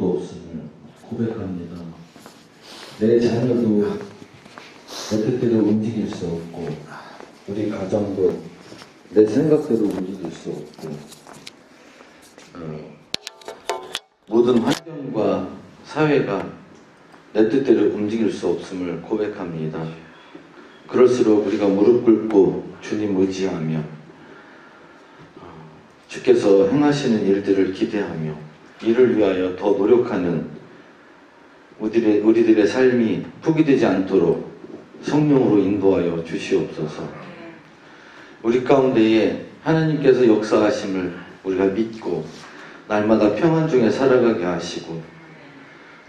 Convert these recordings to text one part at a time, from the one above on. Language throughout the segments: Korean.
아무것도 없음을 고백합니다. 내 자녀도 내 뜻대로 움직일 수 없고, 우리 가정도 내 생각대로 움직일 수 없고, 모든 환경과 사회가 내 뜻대로 움직일 수 없음을 고백합니다. 그럴수록 우리가 무릎 꿇고 주님 의지하며 주께서 행하시는 일들을 기대하며 이를 위하여 더 노력하는 우리들의 삶이 포기되지 않도록 성령으로 인도하여 주시옵소서. 우리 가운데에 하나님께서 역사하심을 우리가 믿고 날마다 평안 중에 살아가게 하시고,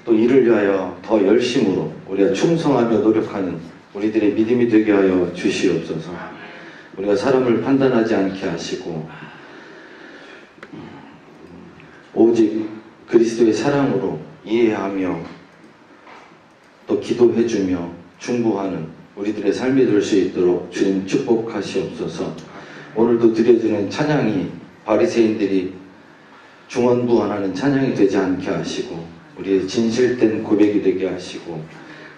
또 이를 위하여 더 열심으로 우리가 충성하며 노력하는 우리들의 믿음이 되게 하여 주시옵소서. 우리가 사람을 판단하지 않게 하시고 오직 그리스도의 사랑으로 이해하며 또 기도해주며 중보하는 우리들의 삶이 될 수 있도록 주님 축복하시옵소서. 오늘도 드려지는 찬양이 바리새인들이 중언부언하는 찬양이 되지 않게 하시고 우리의 진실된 고백이 되게 하시고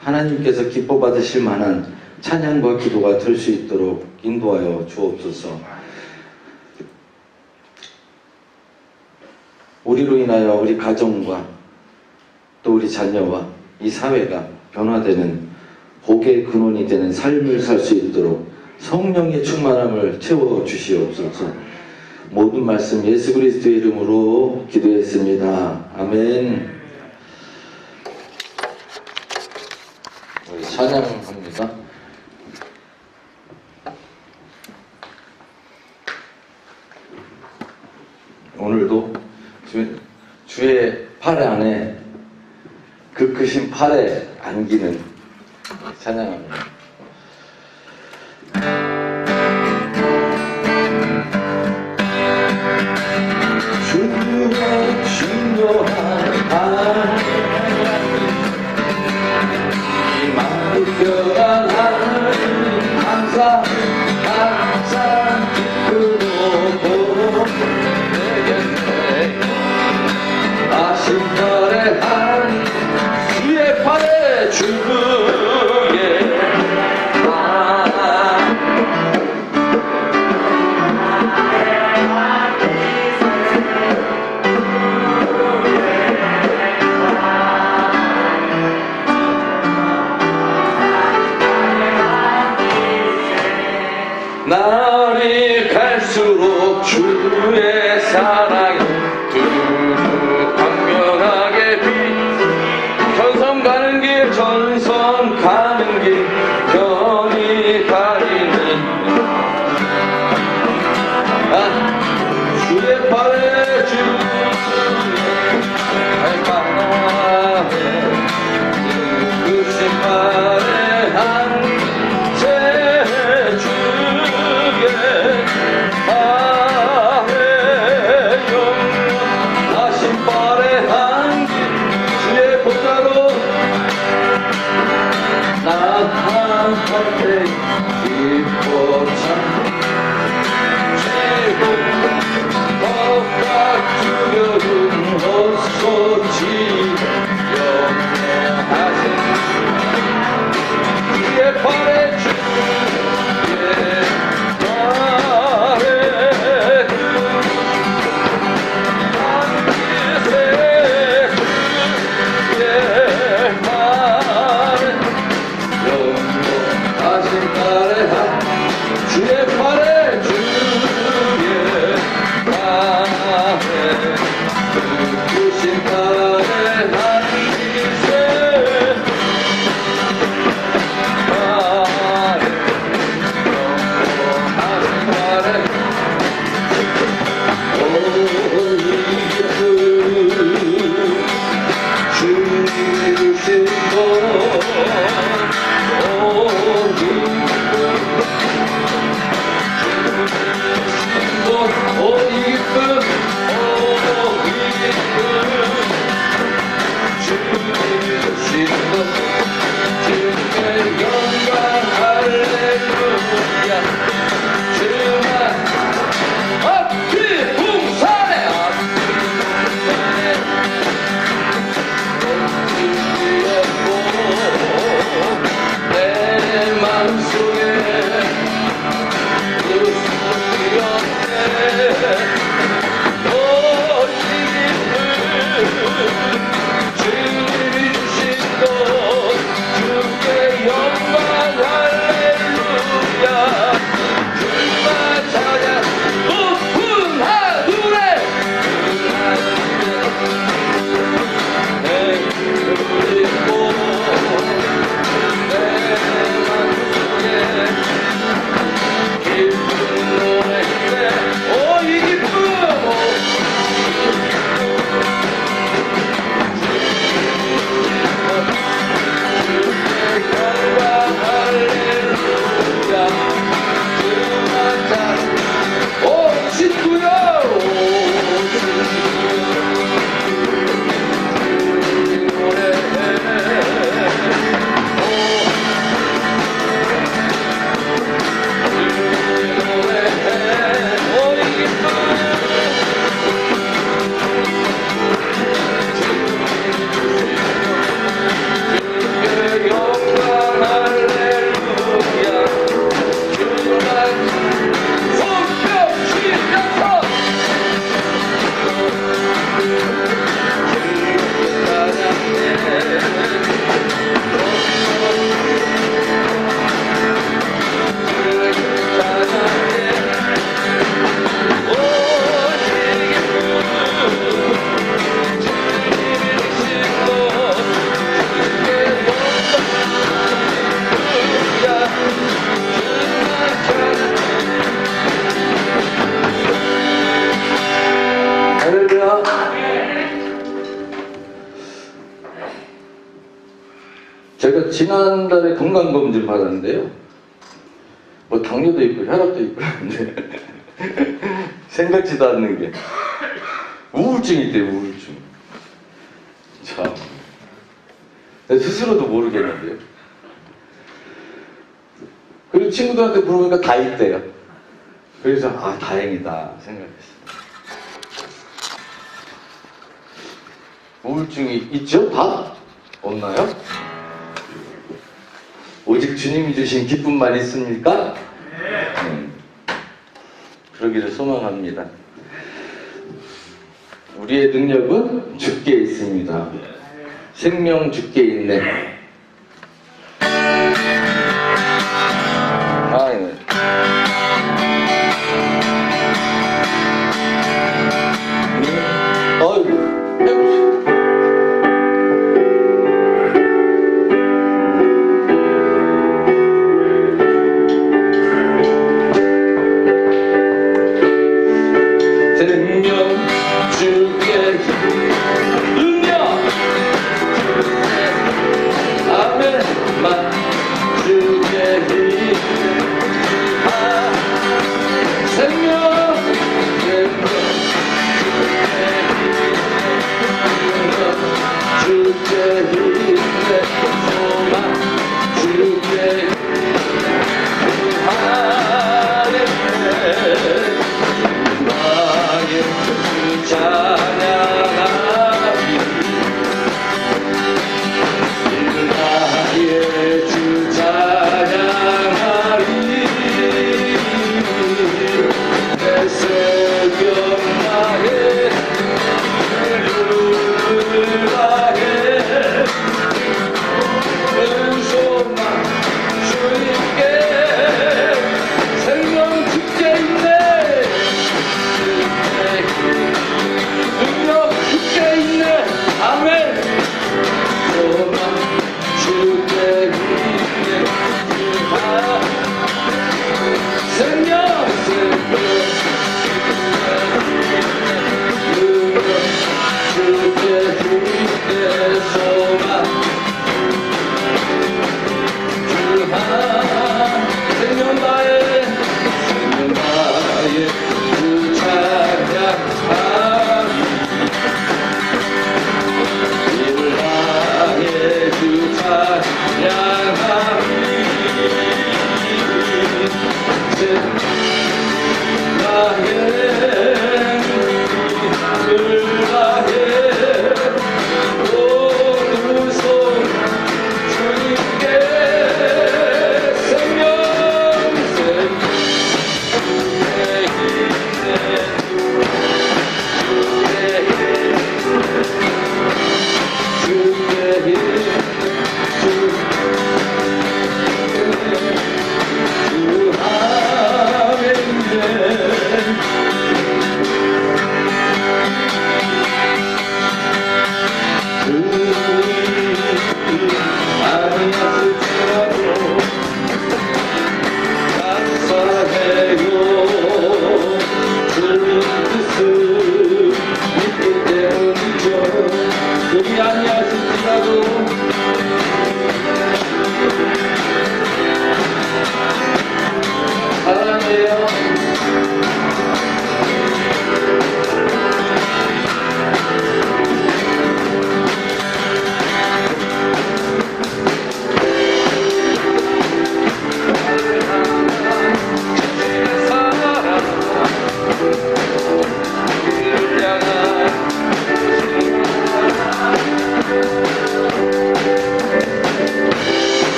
하나님께서 기뻐 받으실 만한 찬양과 기도가 될 수 있도록 인도하여 주옵소서. 우리로 인하여 우리 가정과 또 우리 자녀와 이 사회가 변화되는 복의 근원이 되는 삶을 살 수 있도록 성령의 충만함을 채워 주시옵소서. 모든 말씀 예수 그리스도의 이름으로 기도했습니다. 아멘. 우리 찬양합니다. 오늘도 주의 팔 안에 그 크신 팔에 안기는 찬양합니다. 주의 중요한 날 이 마음 변화하는 항상 기쁘고 내게 아심결에 한 주의 팔에 주의 날이 갈수록 주의 사랑이 두루 광명하게 전선 가는 길 전선 가는 길 변이 가리니 주의 팔에 주의 그신 팔에 한 나한테 기뻐 참 제법 덕각 주려는 헛소지 영원하신 주의 팔에 주의 팔에 안기세 주의 팔에 영원하신 팔에 제가 지난달에 건강검진 받았는데요. 뭐 당뇨도 있고 혈압도 있고 그런데 생각지도 않는 게 우울증이 있대요. 우울증. 참 스스로도 모르겠는데요. 그리고 친구들한테 물어보니까 다 있대요. 그래서 아 다행이다 생각했어요. 우울증이 있죠? 다? 없나요? 오직 주님이 주신 기쁨만 있습니까? 그러기를 소망합니다. 우리의 능력은 주께 있습니다. 생명 주께 있네.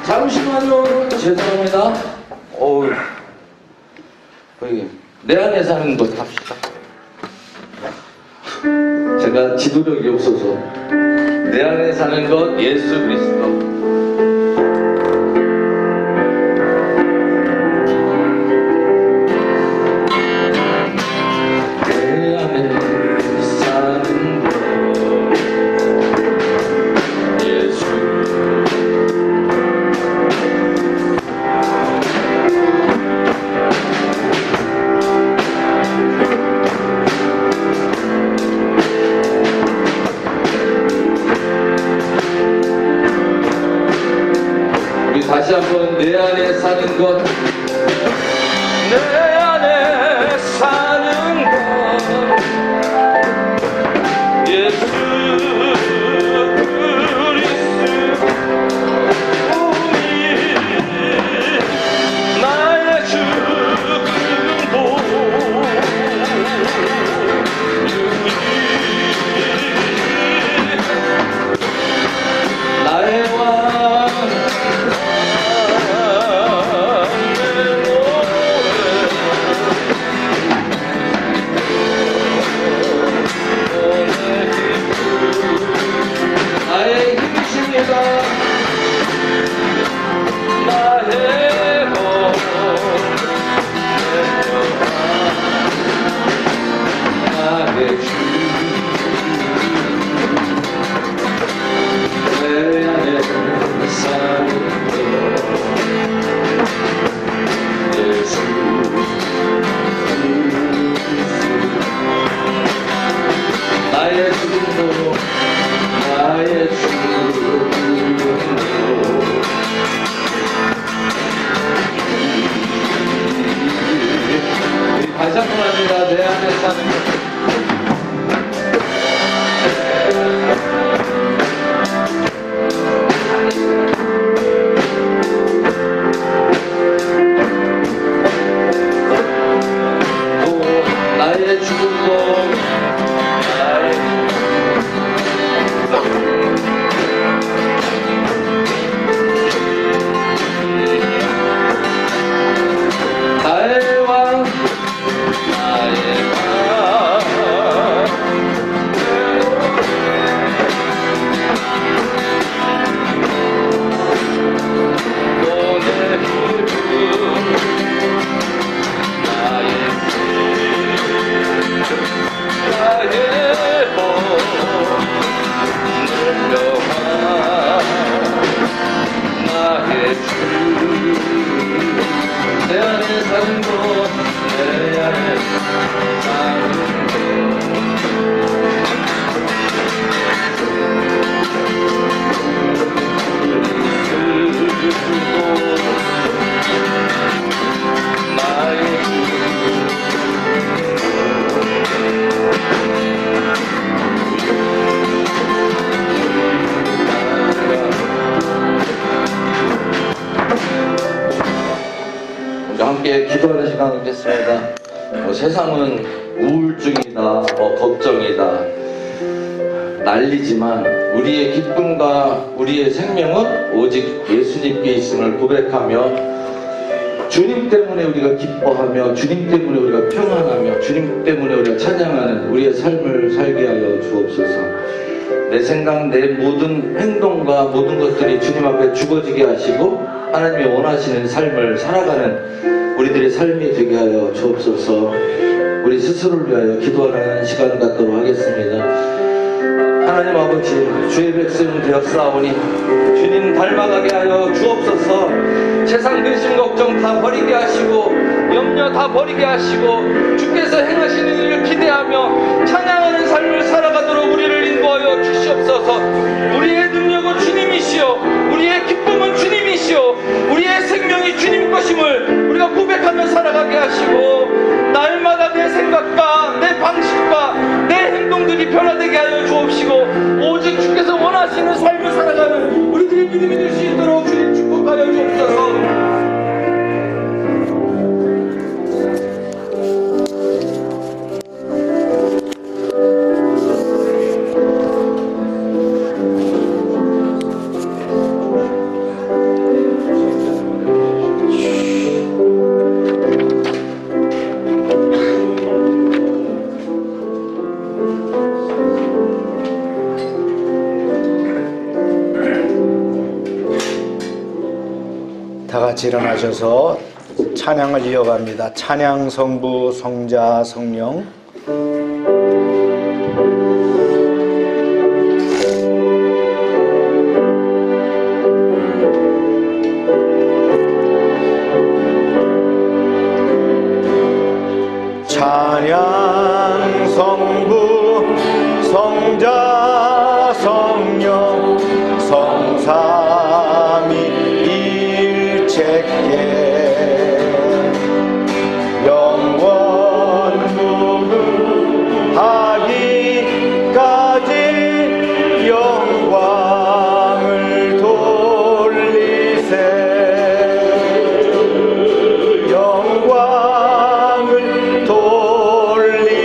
잠시만요. 죄송합니다. 거기 내 안에 사는 것 합시다. 제가 지도력이 없어서 내 안에 사는 것 예수 그리스도. 내 안에 사는 것 예수. 다시 한번 내 안에 사는 것, 내 안에 사는 것 예수 그리스도니 나의 죽음도 나의 왕 나의 죽음도 나의 죽음도 다시 한번 합니다. 내 안에 사는 것. 나의 죽음도 나의 왕 나의 왕 너의 기쁨 나의 나의 복 늘려와 나의 주 내 안에 사는 것 내 안에 사는 나의 함께 기도하는 시간을 갖겠습니다. 세상은 우울증이다, 걱정이다, 난리지만 우리의 기쁨과 우리의 생명은 오직 예수님께 있음을 고백하며 주님 때문에 우리가 기뻐하며 주님 때문에 우리가 평안하며 주님 때문에 우리가 찬양하는 우리의 삶을 살게 하여 주옵소서. 내 생각, 내 모든 행동과 모든 것들이 주님 앞에 죽어지게 하시고 하나님이 원하시는 삶을 살아가는 우리들의 삶이 되게 하여 주옵소서. 우리 스스로를 위하여 기도하는 시간을 갖도록 하겠습니다. 하나님 아버지, 주의 백성 되었사오니 주님 닮아가게 하여 주옵소서. 세상 근심 걱정 다 버리게 하시고 염려 다 버리게 하시고 주께서 행하시는 일을 기대하며 찬양하는 삶을 살아가도록 우리를 인도하여 주시옵소서. 우리의 능력은 주님이시오, 우리의 기쁨은 주님이시오, 우리의 생명이 주님 것임을 우리가 고백하며 살아가게 하시고 날마다 내 생각과 내 방식과 내 행동들이 변화되게 하여 주옵시고 오직 주께서 원하시는 삶을 살아가는 우리들의 믿음이 될 수 있도록 주님 축복하여 주옵소서. 다 같이 일어나셔서 찬양을 이어갑니다. 찬양 성부 성자 성령. 찬양 성부 성자 성령 성삼위 일체께 영원 무궁하기까지 영광을 돌리세. 영광을 돌리세.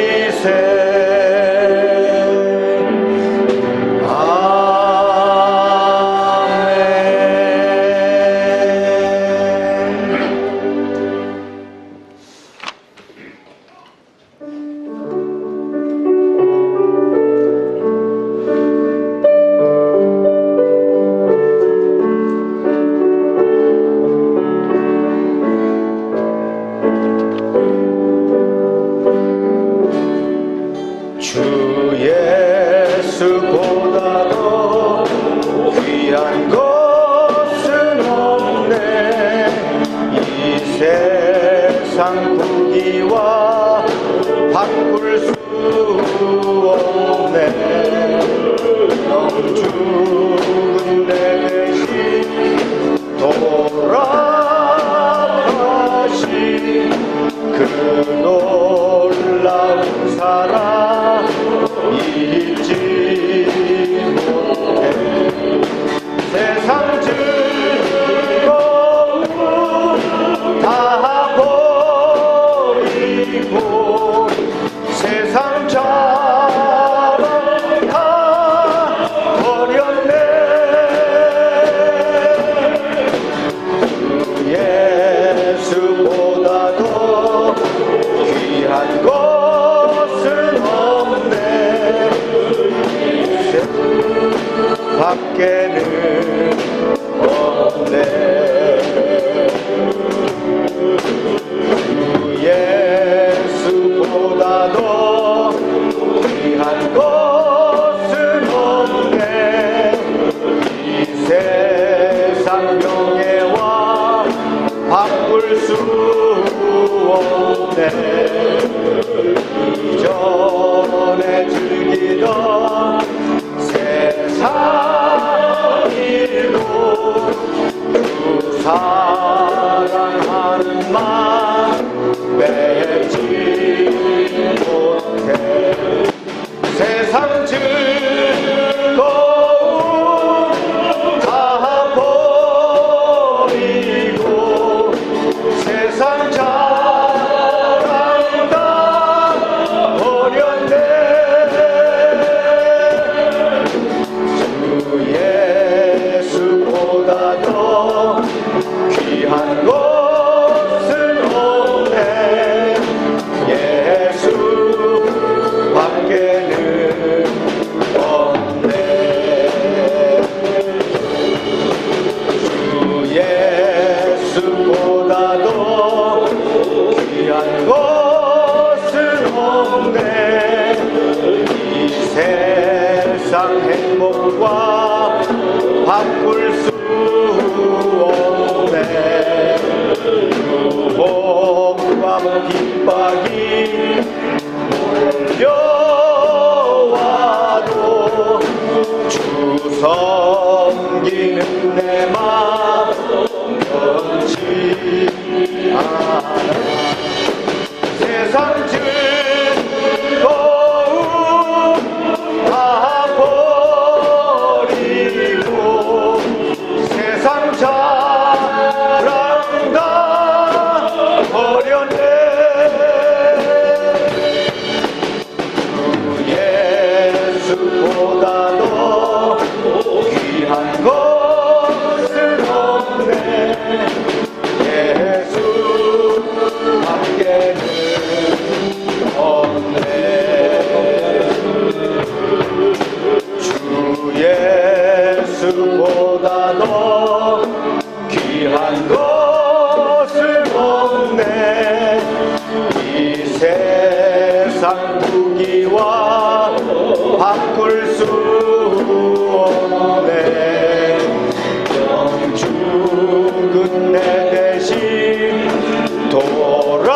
주 예수보다도 귀한 것은 없네. 이 세상 부귀와 바꿀 수 없네. 넌 죽은 내 대신 돌아가신 그 놀라운 사랑 잊지 못해. 세상 즐거움 다 버리고 세상 자랑 다 버렸네. 예수보다도 귀한 것은 없네. 밖에는 없네. 예수보다도 귀한 것은 없네. 이 세상 명예와 바꿀 수 없네. 이전에 즐기던 세상 일로 그 사랑하는 맘 맺지 못해. 세상 즐거움 다 버리고 세상 자랑 다 버렸네. 주 예수보다도 귀한 것은 없네. 예수 밖에는 없네. 주 예수보다도 귀한 것은 없네. 이 세상 행복과 바꿀 수 없네. 유혹과 핍박이 몰려와도 주 섬기는 내 맘 변치 않아. 세상 즐거움 다 버리고 세상 자랑 다 버렸네. 주 예수보다도 귀한 것은 없네. 예수 밖에는 없네. 주 예수보다도 귀한 것 우리와 바꿀 수 없네. 영죽은 내 대신 돌아가신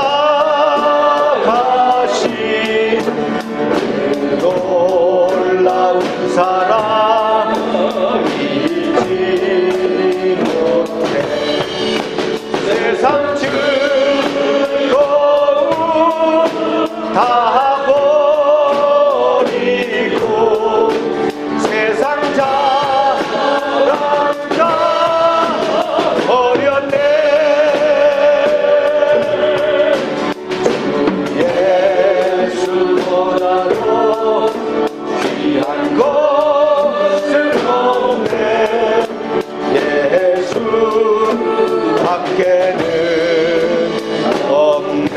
놀라운 사랑 잊지 못해. 세상 즐거움 다 버리고 세상 자랑 다 버렸네. 예수보다도 귀한 것은 없네. 예수 밖에는 없네.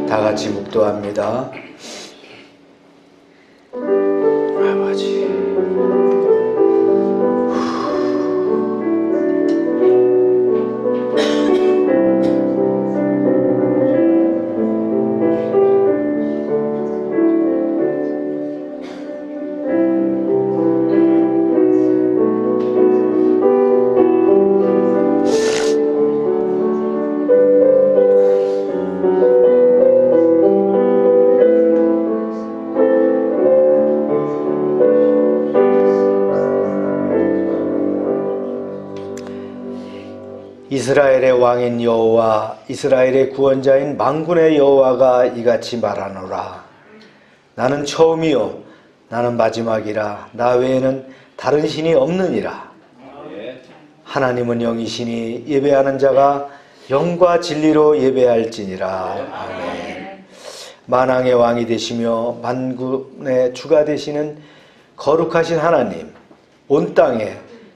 다 같이 묵도합니다. 아버지, 이스라엘의 왕인 여호와, 이스라엘의 구원자인 만군의 여호와가 이같이 말하노라. 나는 처음이요 나는 마지막이라. 나 외에는 다른 신이 없느니라. 하나님은 영이시니 예배하는 자가 영과 진리로 예배할지니라. 아멘. 만왕의 왕이 되시며 만군의 주가 되시는 거룩하신 하나님, 온 땅에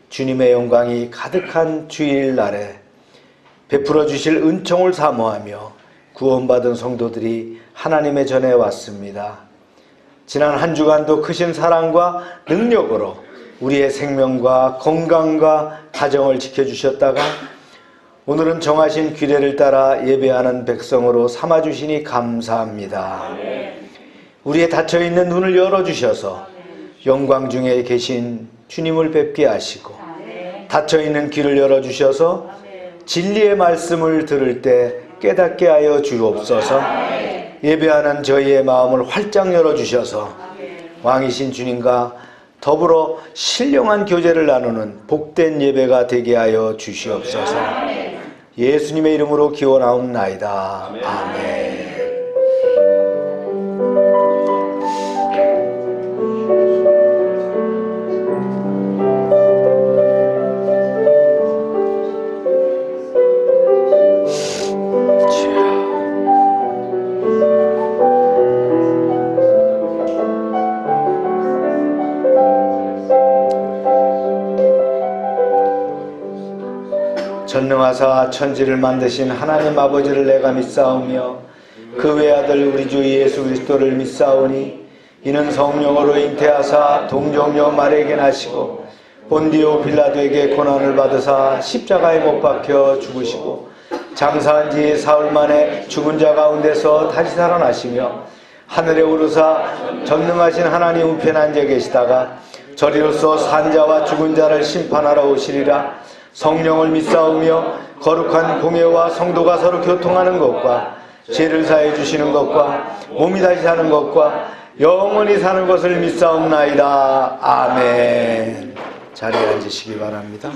주님의 영광이 가득한 주일날에 베풀어 주실 은총을 사모하며 구원받은 성도들이 하나님의 전에 왔습니다. 지난 한 주간도 크신 사랑과 능력으로 우리의 생명과 건강과 가정을 지켜주셨다가 오늘은 정하신 규례를 따라 예배하는 백성으로 삼아주시니 감사합니다. 우리의 닫혀있는 눈을 열어주셔서 영광 중에 계신 주님을 뵙게 하시고 닫혀있는 귀를 열어주셔서 진리의 말씀을 들을 때 깨닫게 하여 주옵소서. 예배하는 저희의 마음을 활짝 열어주셔서 왕이신 주님과 더불어 신령한 교제를 나누는 복된 예배가 되게 하여 주시옵소서. 예수님의 이름으로 기원하옵나이다. 아멘. 전능하사 천지를 만드신 하나님 아버지를 내가 믿사오며 그 외아들 우리 주 예수 그리스도를 믿사오니 이는 성령으로 잉태하사 동정녀 마리아에게 나시고 본디오 빌라도에게 고난을 받으사 십자가에 못 박혀 죽으시고 장사한 지 사흘 만에 죽은 자 가운데서 다시 살아나시며 하늘에 오르사 전능하신 하나님 우편에 앉아 계시다가 저리로서 산자와 죽은 자를 심판하러 오시리라. 성령을 믿사오며 거룩한 공예와 성도가 서로 교통하는 것과 죄를 사해 주시는 것과 몸이 다시 사는 것과 영원히 사는 것을 믿사옵나이다. 아멘. 자리에 앉으시기 바랍니다.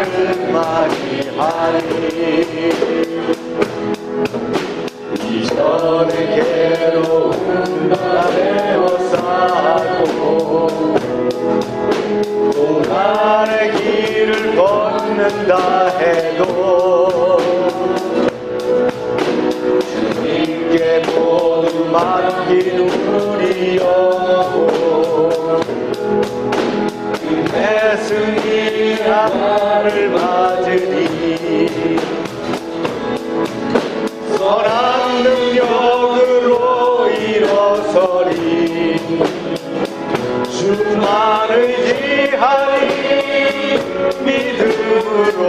나를 맞이하니 이전의 괴로움 나를 에워싸고 또 나의 길을 걷는다 해도 주님께 모두 맡긴 우리 영혼 내 승리 나를 맞으니 선한 능력으로 일어서리 주만 의지하니 믿음으로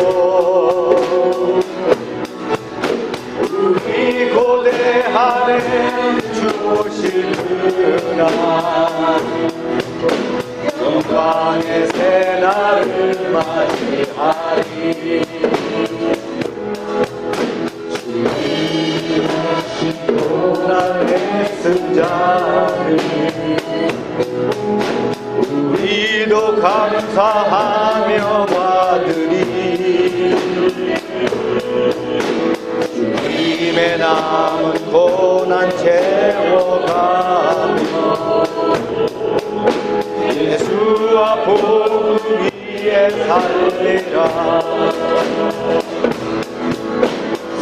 우리 고대하네 주 오실 그날 영광의 새날을 맞이하리 나의 승자를 우리도 감사하며 받으리 주님의 남은 고난 채워가며 예수와 복음 위에 살리라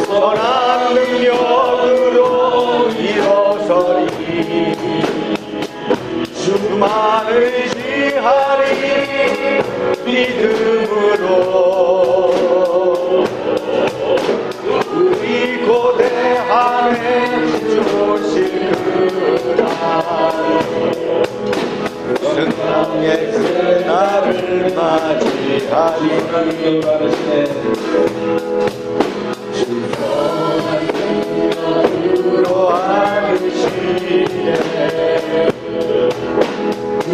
선한 능력으로 일어서리 주만 의지하리 믿음으로 우리 고대함에 주실 그날 승리의 그날을 맞이하리 주로 하시네 그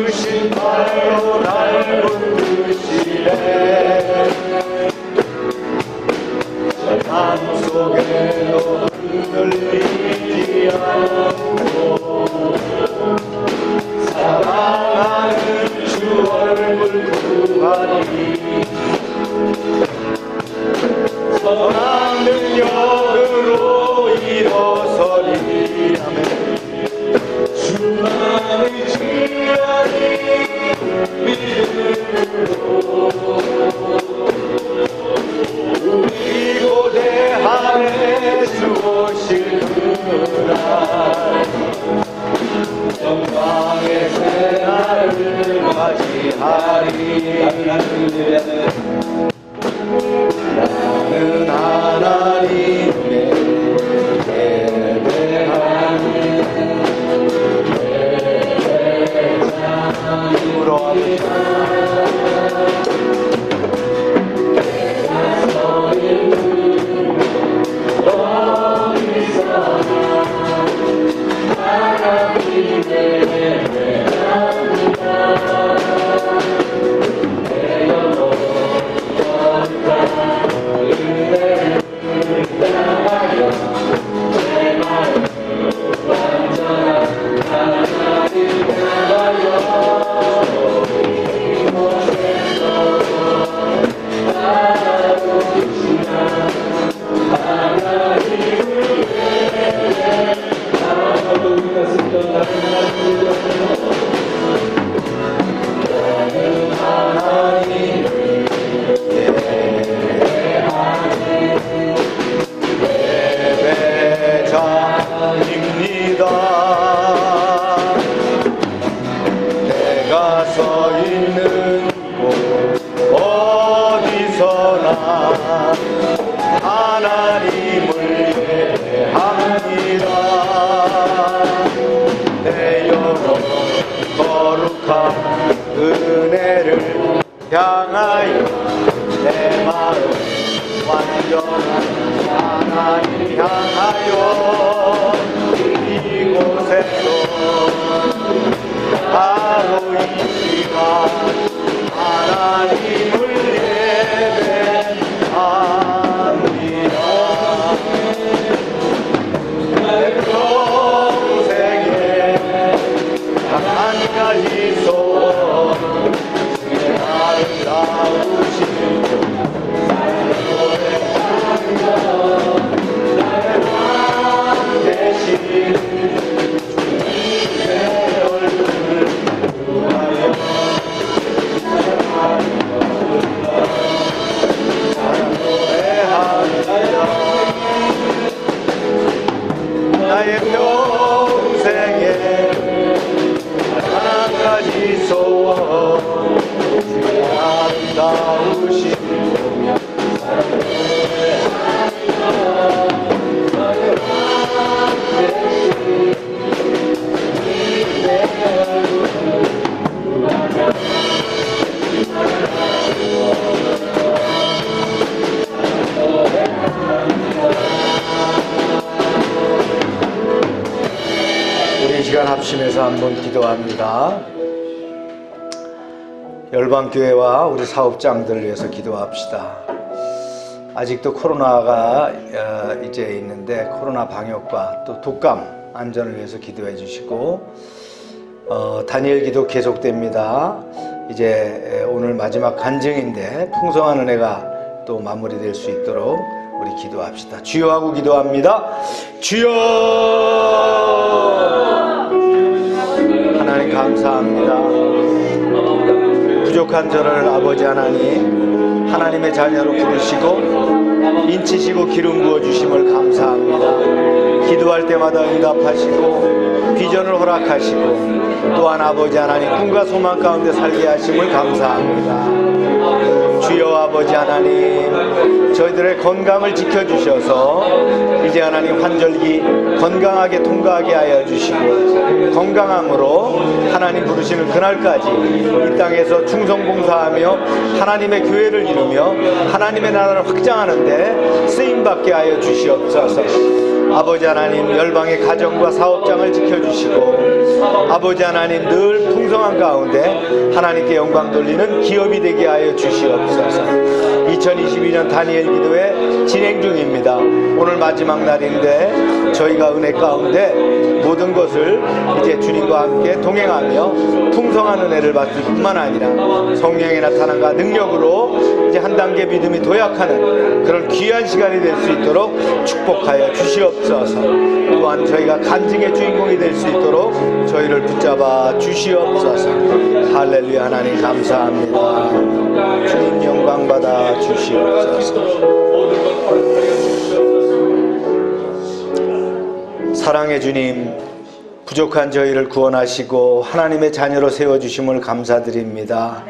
크신 발로 날 붙드시네 삶 속에도 흔들리지 않고 사랑하는 주 얼굴 구하니 선한 능력으로 일어서리 아멘 주만 의지하니 믿음으로 우리 고대하네 주 오실 그날 영광의 새날을 맞이하리 나는 하나님의 예배하니 예배자님으로 내가 서 있는 곳 어디서나 하나님을 예배합니다. 내 영혼 거룩한 은혜를 향하여 내 마음 완전한 하나님 향하여 이곳에서 바로 이 시간 하나님을 예배합니다. 내 평생에 단 한 가지 소원 아름다우신 우리 이 시간 합심해서 한번 기도합니다. 열방교회와 우리 사업장들을 위해서 기도합시다. 아직도 코로나가 이제 있는데 코로나 방역과 또 독감 안전을 위해서 기도해 주시고, 다니엘 기도 계속됩니다. 이제 오늘 마지막 간증인데 풍성한 은혜가 또 마무리될 수 있도록 우리 기도합시다. 주여 하고 기도합니다. 주여! 하나님 감사합니다. 부족한 저를 아버지 하나님, 하나님의 자녀로 부르시고 인치시고 기름 부어주심을 감사합니다. 기도할 때마다 응답하시고 비전을 허락하시고 또한 아버지 하나님 꿈과 소망 가운데 살게 하심을 감사합니다. 주여 아버지 하나님, 저희들의 건강을 지켜주셔서 이제 하나님 환절기 건강하게 통과하게 하여 주시고, 건강함으로 하나님 부르시는 그날까지 이 땅에서 충성봉사하며 하나님의 교회를 이루며 하나님의 나라를 확장하는데 쓰임받게 하여 주시옵소서. 아버지 하나님, 열방의 가정과 사업장을 지켜주시고 아버지 하나님 늘 풍성한 가운데 하나님께 영광 돌리는 기업이 되게 하여 주시옵소서. 2022년 다니엘 기도회 진행 중입니다. 오늘 마지막 날인데 저희가 은혜 가운데 모든 것을 이제 주님과 함께 동행하며 풍성한 은혜를 받을 뿐만 아니라 성령의 나타남과 능력으로 이제 한 단계 믿음이 도약하는 그런 귀한 시간이 될 수 있도록 축복하여 주시옵소서. 또한 저희가 간증의 주인공이 될 수 있도록 저희를 붙잡아 주시옵소서. 할렐루야. 하나님 감사합니다. 주님 영광 받아 주시옵소서. 사랑의 주님, 부족한 저희를 구원하시고 하나님의 자녀로 세워주심을 감사드립니다.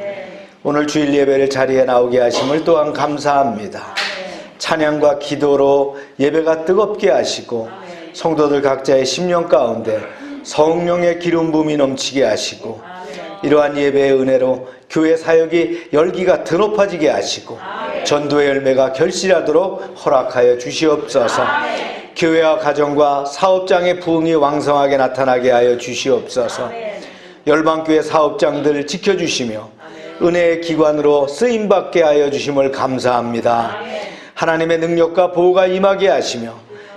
오늘 주일 예배를 자리에 나오게 하심을 또한 감사합니다. 찬양과 기도로 예배가 뜨겁게 하시고 성도들 각자의 심령 가운데 성령의 기름 부음이 넘치게 하시고 이러한 예배의 은혜로 교회 사역이 열기가 더 높아지게 하시고 전도의 열매가 결실하도록 허락하여 주시옵소서. 교회와 가정과 사업장의 부흥이 왕성하게 나타나게 하여 주시옵소서. 열방교회 사업장들 지켜주시며 은혜의 기관으로 쓰임받게 하여 주심을 감사합니다. 하나님의 능력과 보호가 임하게 하시며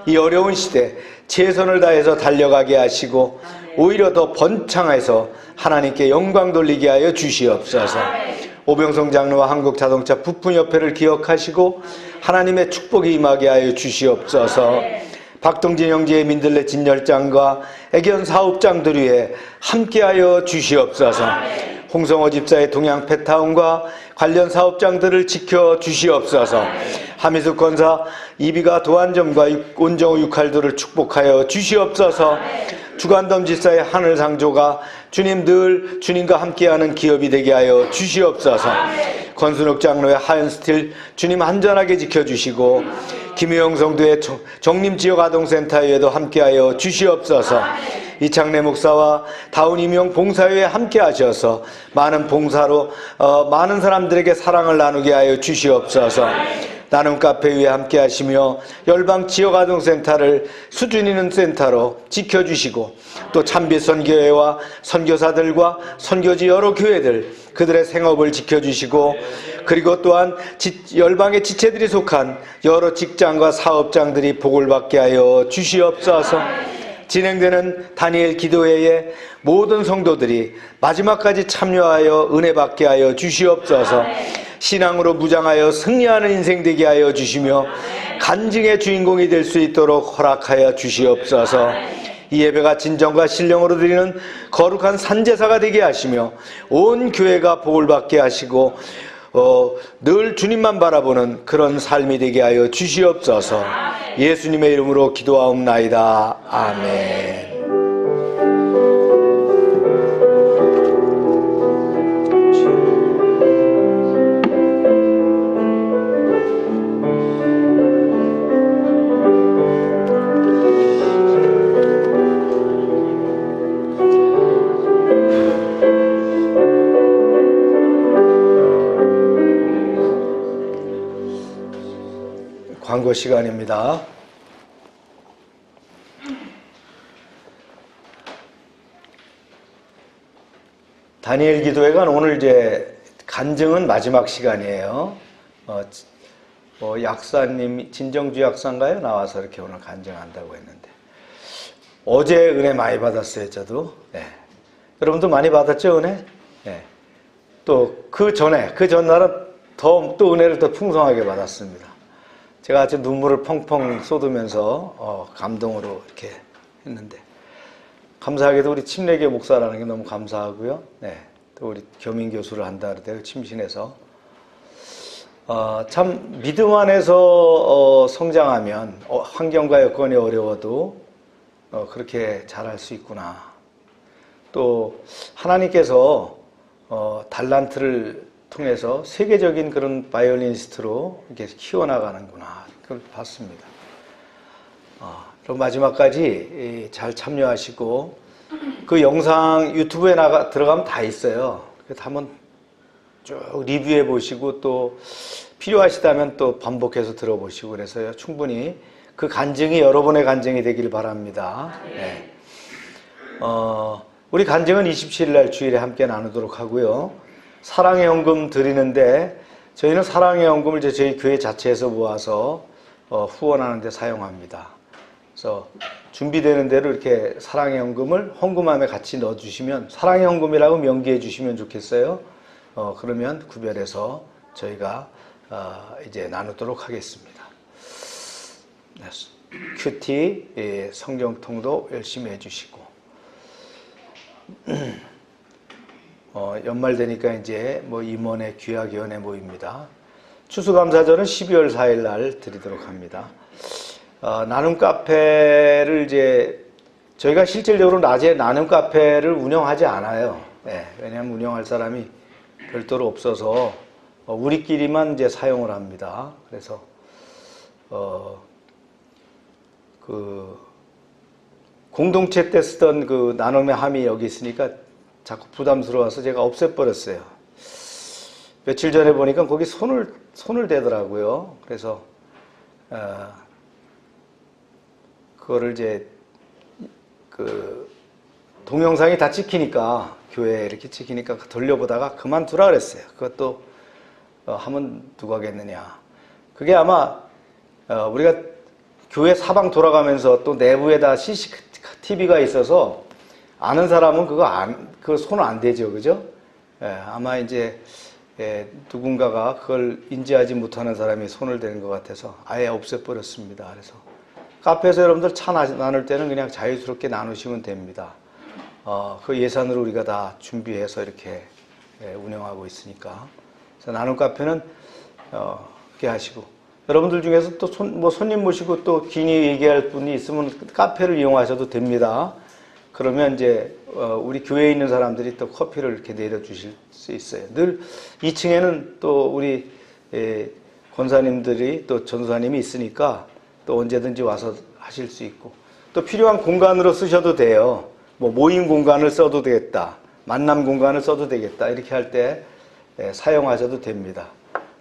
이 어려운 시대 최선을 다해서 달려가게 하시고 오히려 더 번창해서 하나님께 영광 돌리게 하여 주시옵소서. 오병성 장로와 한국자동차 부품협회를 기억하시고 하나님의 축복이 임하게 하여 주시옵소서. 박동진 형제의 민들레 진열장과 애견 사업장들 위해 함께하여 주시옵소서. 홍성호 집사의 동양 펫타운과 관련 사업장들을 지켜 주시옵소서. 하미숙 권사 이비가 도안점과 온정호 육할도를 축복하여 주시옵소서. 주관덤 집사의 하늘상조가 주님 늘 주님과 함께하는 기업이 되게 하여 주시옵소서. 권순욱 장로의 하얀스틸 주님 안전하게 지켜주시고 김효영 성도의 정림지역아동센터에도 함께하여 주시옵소서. 이창래 목사와 다운 임용 봉사회에 함께 하셔서 많은 봉사로 많은 사람들에게 사랑을 나누게 하여 주시옵소서. 나눔 카페 위에 함께 하시며 열방 지역아동센터를 수준 있는 센터로 지켜주시고 또 참빛 선교회와 선교사들과 선교지 여러 교회들 그들의 생업을 지켜주시고 그리고 또한 열방의 지체들이 속한 여러 직장과 사업장들이 복을 받게 하여 주시옵소서. 진행되는 다니엘 기도회에 모든 성도들이 마지막까지 참여하여 은혜 받게 하여 주시옵소서. 신앙으로 무장하여 승리하는 인생 되게 하여 주시며 간증의 주인공이 될 수 있도록 허락하여 주시옵소서. 이 예배가 진정과 신령으로 드리는 거룩한 산제사가 되게 하시며 온 교회가 복을 받게 하시고 늘 주님만 바라보는 그런 삶이 되게 하여 주시옵소서. 예수님의 이름으로 기도하옵나이다. 아멘. 광고 시간입니다. 다니엘 기도회관 오늘 이제 간증은 마지막 시간이에요. 약사님, 진정주 약사인가요? 나와서 이렇게 오늘 간증한다고 했는데. 어제 은혜 많이 받았어요, 저도. 네. 여러분도 많이 받았죠, 은혜? 네. 또 그 전날은 또 은혜를 더 풍성하게 받았습니다. 제가 아주 눈물을 펑펑 쏟으면서 감동으로 이렇게 했는데, 감사하게도 우리 침례교 목사라는 게 너무 감사하고요. 네. 또 우리 교민 교수를 한다 그러대요. 침신해서. 참 믿음 안에서 성장하면 환경과 여건이 어려워도 그렇게 잘할 수 있구나. 또 하나님께서 달란트를 통해서 세계적인 그런 바이올리니스트로 이렇게 키워나가는구나. 그걸 봤습니다. 그럼 마지막까지 잘 참여하시고 그 영상 유튜브에 들어가면 다 있어요. 그래서 한번 쭉 리뷰해 보시고 또 필요하시다면 또 반복해서 들어보시고 그래서요. 충분히 그 간증이 여러분의 간증이 되길 바랍니다. 네. 우리 간증은 27일 날 주일에 함께 나누도록 하고요. 사랑의 헌금 드리는데 저희는 사랑의 헌금을 이제 저희 교회 자체에서 모아서 후원하는 데 사용합니다. 그래서 준비되는 대로 이렇게 사랑의 헌금을 헌금함에 같이 넣어주시면 사랑의 헌금이라고 명기해 주시면 좋겠어요. 그러면 구별해서 저희가 이제 나누도록 하겠습니다. 네. 큐티 성경통도 열심히 해주시고 연말 되니까 이제 임원회 귀하위원회 모입니다. 추수감사절은 12월 4일 날 드리도록 합니다. 나눔 카페를 이제 저희가 실질적으로 낮에 나눔 카페를 운영하지 않아요. 네, 왜냐하면 운영할 사람이 별도로 없어서 우리끼리만 이제 사용을 합니다. 그래서 그 공동체 때 쓰던 그 나눔의 함이 여기 있으니까 자꾸 부담스러워서 제가 없애버렸어요. 며칠 전에 보니까 거기 손을 대더라고요. 그래서 그거를 이제 그 동영상이 다 찍히니까 교회에 이렇게 찍히니까 돌려보다가 그만두라 그랬어요. 그것도 하면 누가 하겠느냐. 그게 아마 우리가 교회 사방 돌아가면서 또 내부에다 CCTV가 있어서 아는 사람은 그거 손 안 대죠, 그죠? 아마 이제 누군가가 그걸 인지하지 못하는 사람이 손을 대는 것 같아서 아예 없애버렸습니다. 그래서 카페에서 여러분들 차 나눌 때는 그냥 자유스럽게 나누시면 됩니다. 그 예산으로 우리가 다 준비해서 이렇게 운영하고 있으니까. 그래서 나눔 카페는 그렇게 하시고 여러분들 중에서 또 손님 모시고 또 긴히 얘기할 분이 있으면 카페를 이용하셔도 됩니다. 그러면 이제 우리 교회에 있는 사람들이 또 커피를 이렇게 내려주실 수 있어요. 늘 2층에는 또 우리 권사님들이 또 전도사님이 있으니까 또 언제든지 와서 하실 수 있고 또 필요한 공간으로 쓰셔도 돼요. 모임 공간을 써도 되겠다. 만남 공간을 써도 되겠다. 이렇게 할 때 사용하셔도 됩니다.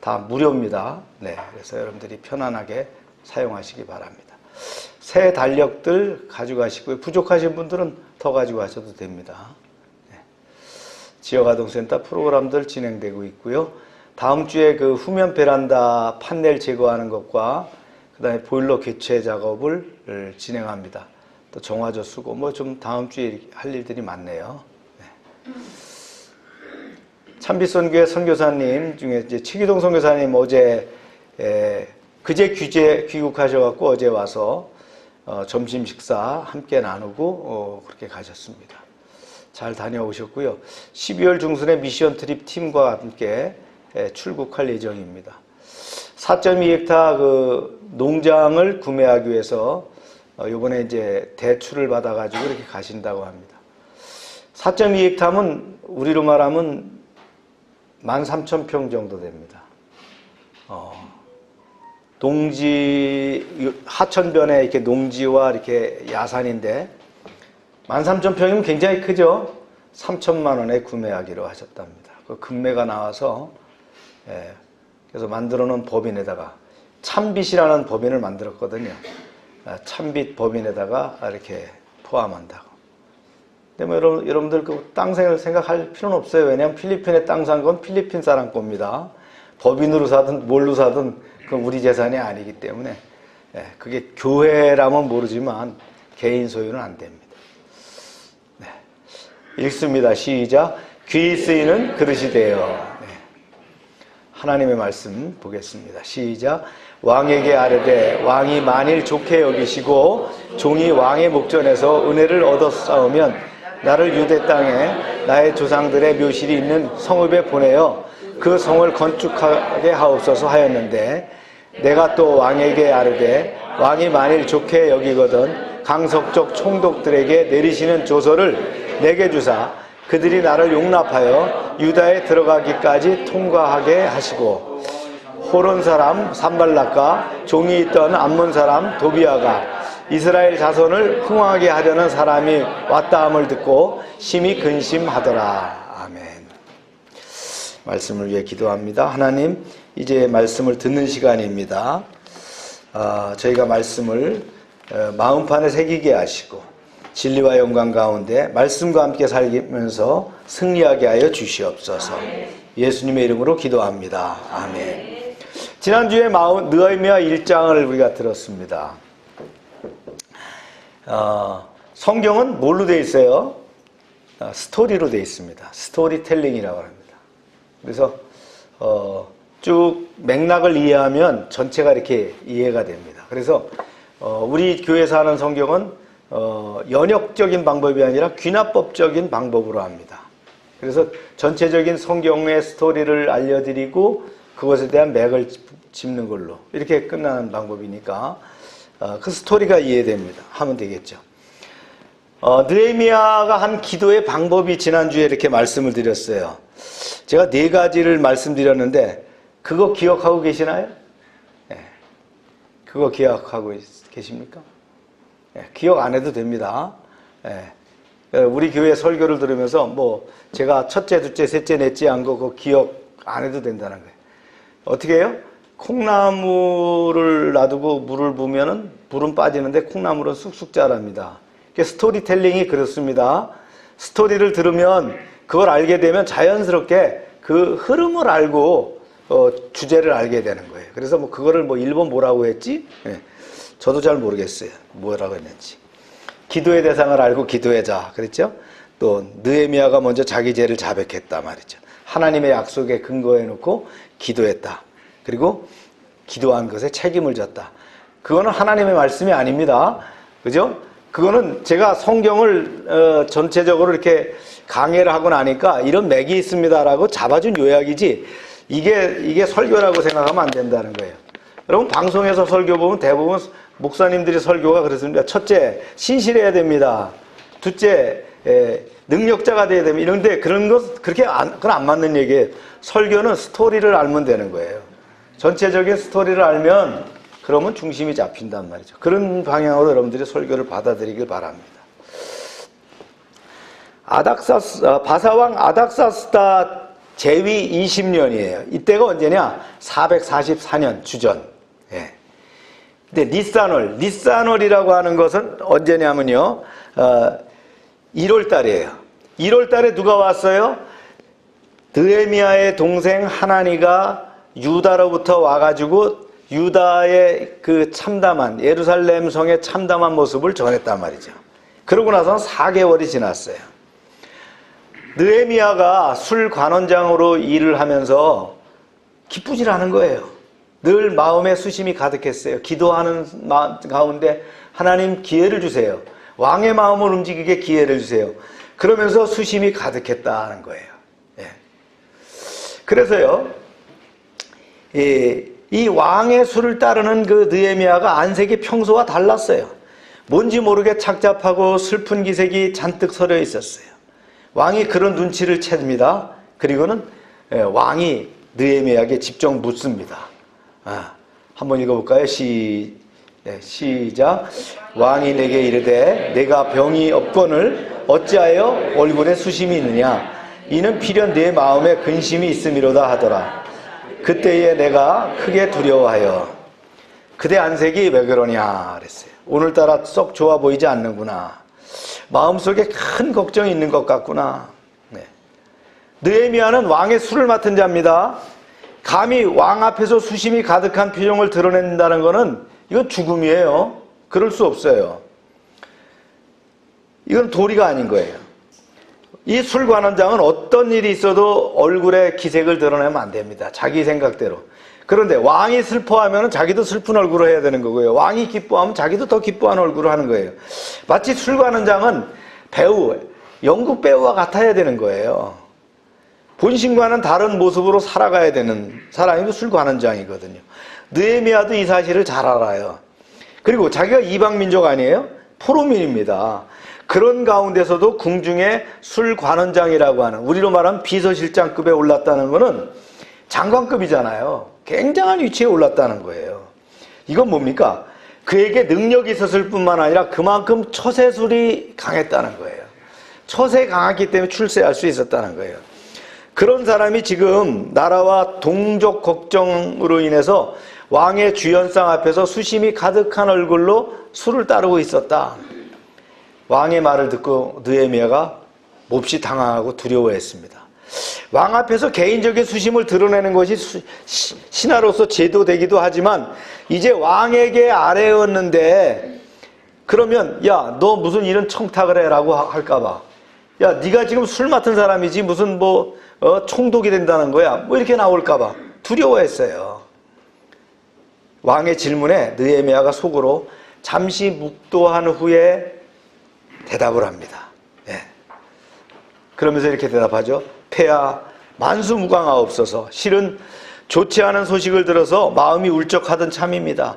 다 무료입니다. 네, 그래서 여러분들이 편안하게 사용하시기 바랍니다. 새 달력들 가져가시고요. 부족하신 분들은 더 가지고 가셔도 됩니다. 네. 지역아동센터 프로그램들 진행되고 있고요. 다음 주에 그 후면 베란다 판넬 제거하는 것과 그 다음에 보일러 교체 작업을 진행합니다. 또 정화조 쓰고 좀 다음 주에 할 일들이 많네요. 네. 참빛선교회 선교사님 중에 이제 최기동 선교사님 어제 그제 귀국하셔갖고 어제 와서 점심 식사 함께 나누고 그렇게 가셨습니다. 잘 다녀오셨고요. 12월 중순에 미션 트립 팀과 함께 출국할 예정입니다. 4.2헥타 그 농장을 구매하기 위해서 이번에 이제 대출을 받아가지고 이렇게 가신다고 합니다. 4.2헥타면 우리로 말하면 13,000평 정도 됩니다. 농지, 하천변에 이렇게 농지와 이렇게 야산인데 13,000평이면 굉장히 크죠? 3천만 원에 구매하기로 하셨답니다. 그 금매가 나와서 그래서 만들어 놓은 법인에다가 참빗이라는 법인을 만들었거든요. 참빗 법인에다가 이렇게 포함한다고. 근데 뭐 여러분들 그 땅을 생각할 필요는 없어요. 왜냐하면 필리핀에 땅 산 건 필리핀 사람 겁니다. 법인으로 사든 뭘로 사든 그건 우리 재산이 아니기 때문에 그게 교회라면 모르지만 개인 소유는 안 됩니다. 읽습니다. 시작. 귀 쓰이는 그릇이 되어. 하나님의 말씀 보겠습니다. 시작. 왕에게 아뢰되 왕이 만일 좋게 여기시고 종이 왕의 목전에서 은혜를 얻어 싸우면 나를 유대 땅에 나의 조상들의 묘실이 있는 성읍에 보내어 그 성을 건축하게 하옵소서 하였는데 내가 또 왕에게 아뢰되 왕이 만일 좋게 여기거든 강석적 총독들에게 내리시는 조서를 내게 주사 그들이 나를 용납하여 유다에 들어가기까지 통과하게 하시고 호론 사람 산발락과 종이 있던 암몬 사람 도비아가 이스라엘 자손을 흥황하게 하려는 사람이 왔다함을 듣고 심히 근심하더라. 아멘. 말씀을 위해 기도합니다. 하나님, 이제 말씀을 듣는 시간입니다. 저희가 말씀을 마음판에 새기게 하시고 진리와 영광 가운데 말씀과 함께 살면서 승리하게 하여 주시옵소서. 예수님의 이름으로 기도합니다. 아멘. 지난주에 느헤미야 1장을 우리가 들었습니다. 성경은 뭘로 되어 있어요? 스토리로 되어 있습니다. 스토리텔링이라고 합니다. 그래서 쭉 맥락을 이해하면 전체가 이렇게 이해가 됩니다. 그래서 우리 교회에서 하는 성경은 연역적인 방법이 아니라 귀납법적인 방법으로 합니다. 그래서 전체적인 성경의 스토리를 알려드리고 그것에 대한 맥을 짚는 걸로 이렇게 끝나는 방법이니까 그 스토리가 이해됩니다. 하면 되겠죠. 느헤미야가 한 기도의 방법이 지난주에 이렇게 말씀을 드렸어요. 제가 4가지를 말씀드렸는데 그거 기억하고 계시나요? 네. 그거 기억하고 계십니까? 네. 기억 안 해도 됩니다. 네. 우리 교회 설교를 들으면서 뭐 제가 첫째, 둘째, 셋째, 넷째 한 거 그거 기억 안 해도 된다는 거예요. 어떻게 해요? 콩나무를 놔두고 물을 부으면은 물은 빠지는데 콩나물은 쑥쑥 자랍니다. 스토리텔링이 그렇습니다. 스토리를 들으면 그걸 알게 되면 자연스럽게 그 흐름을 알고 주제를 알게 되는 거예요. 그래서 뭐 그거를 뭐 일본 뭐라고 했지? 네. 저도 잘 모르겠어요. 뭐라고 했는지. 기도의 대상을 알고 기도하자 그랬죠? 또 느헤미야가 먼저 자기 죄를 자백했다 말이죠. 하나님의 약속에 근거해 놓고 기도했다. 그리고 기도한 것에 책임을 졌다. 그거는 하나님의 말씀이 아닙니다. 그죠? 그거는 제가 성경을 전체적으로 이렇게 강해를 하고 나니까 이런 맥이 있습니다라고 잡아준 요약이지 이게 설교라고 생각하면 안 된다는 거예요. 여러분 방송에서 설교 보면 대부분 목사님들이 설교가 그렇습니다. 첫째, 신실해야 됩니다. 둘째, 능력자가 돼야 됩니다. 이런데 그런 것 그건 안 맞는 얘기예요. 설교는 스토리를 알면 되는 거예요. 전체적인 스토리를 알면 그러면 중심이 잡힌단 말이죠. 그런 방향으로 여러분들이 설교를 받아들이길 바랍니다. 바사왕 아닥사스다 제위 20년이에요. 이때가 언제냐? 444년 주전. 예. 근데 니산월이라고 하는 것은 언제냐면요. 1월 달이에요. 1월 달에 누가 왔어요? 느헤미야의 동생 하나니가 유다로부터 와가지고 유다의 그 참담한 예루살렘 성의 참담한 모습을 전했단 말이죠. 그러고 나서는 4개월이 지났어요. 느헤미야가 술관원장으로 일을 하면서 기쁘질 않은 거예요. 늘 마음에 수심이 가득했어요. 기도하는 가운데 하나님 기회를 주세요. 왕의 마음을 움직이게 기회를 주세요. 그러면서 수심이 가득했다는 거예요. 예. 그래서요, 이 왕의 수를 따르는 그 느헤미야가 안색이 평소와 달랐어요. 뭔지 모르게 착잡하고 슬픈 기색이 잔뜩 서려 있었어요. 왕이 그런 눈치를 챕니다. 그리고는 왕이 느헤미야에게 직접 묻습니다. 한번 읽어볼까요? 시작. 왕이 내게 이르되 내가 병이 없거늘 어찌하여 얼굴에 수심이 있느냐? 이는 필연 내 마음에 근심이 있음이로다 하더라. 그때에 내가 크게 두려워하여 그대 안색이 왜 그러냐 그랬어요. 오늘따라 썩 좋아 보이지 않는구나. 마음속에 큰 걱정이 있는 것 같구나. 네. 느헤미야는 왕의 술을 맡은 자입니다. 감히 왕 앞에서 수심이 가득한 표정을 드러낸다는 것은 이건 죽음이에요. 그럴 수 없어요. 이건 도리가 아닌 거예요. 이 술관원장은 어떤 일이 있어도 얼굴에 기색을 드러내면 안 됩니다. 자기 생각대로. 그런데 왕이 슬퍼하면 자기도 슬픈 얼굴을 해야 되는 거고요. 왕이 기뻐하면 자기도 더 기뻐하는 얼굴을 하는 거예요. 마치 술관원장은 배우, 연극 배우와 같아야 되는 거예요. 본신과는 다른 모습으로 살아가야 되는 사람이 술관원장이거든요. 느헤미야도 이 사실을 잘 알아요. 그리고 자기가 이방민족 아니에요? 포로민입니다. 그런 가운데서도 궁중의 술관원장이라고 하는, 우리로 말하면 비서실장급에 올랐다는 것은 장관급이잖아요. 굉장한 위치에 올랐다는 거예요. 이건 뭡니까? 그에게 능력이 있었을 뿐만 아니라 그만큼 처세술이 강했다는 거예요. 처세 강했기 때문에 출세할 수 있었다는 거예요. 그런 사람이 지금 나라와 동족 걱정으로 인해서 왕의 주연상 앞에서 수심이 가득한 얼굴로 술을 따르고 있었다. 왕의 말을 듣고 느헤미야가 몹시 당황하고 두려워했습니다. 왕 앞에서 개인적인 수심을 드러내는 것이 신하로서 제도되기도 하지만 이제 왕에게 아래였는데 그러면 야, 너 무슨 이런 청탁을 해라고 할까봐, 야, 네가 지금 술 맡은 사람이지 무슨 총독이 된다는 거야, 뭐 이렇게 나올까봐 두려워했어요. 왕의 질문에 느헤미야가 속으로 잠시 묵도한 후에 대답을 합니다. 예. 그러면서 이렇게 대답하죠. 폐하 만수무강하옵소서. 실은 좋지 않은 소식을 들어서 마음이 울적하던 참입니다.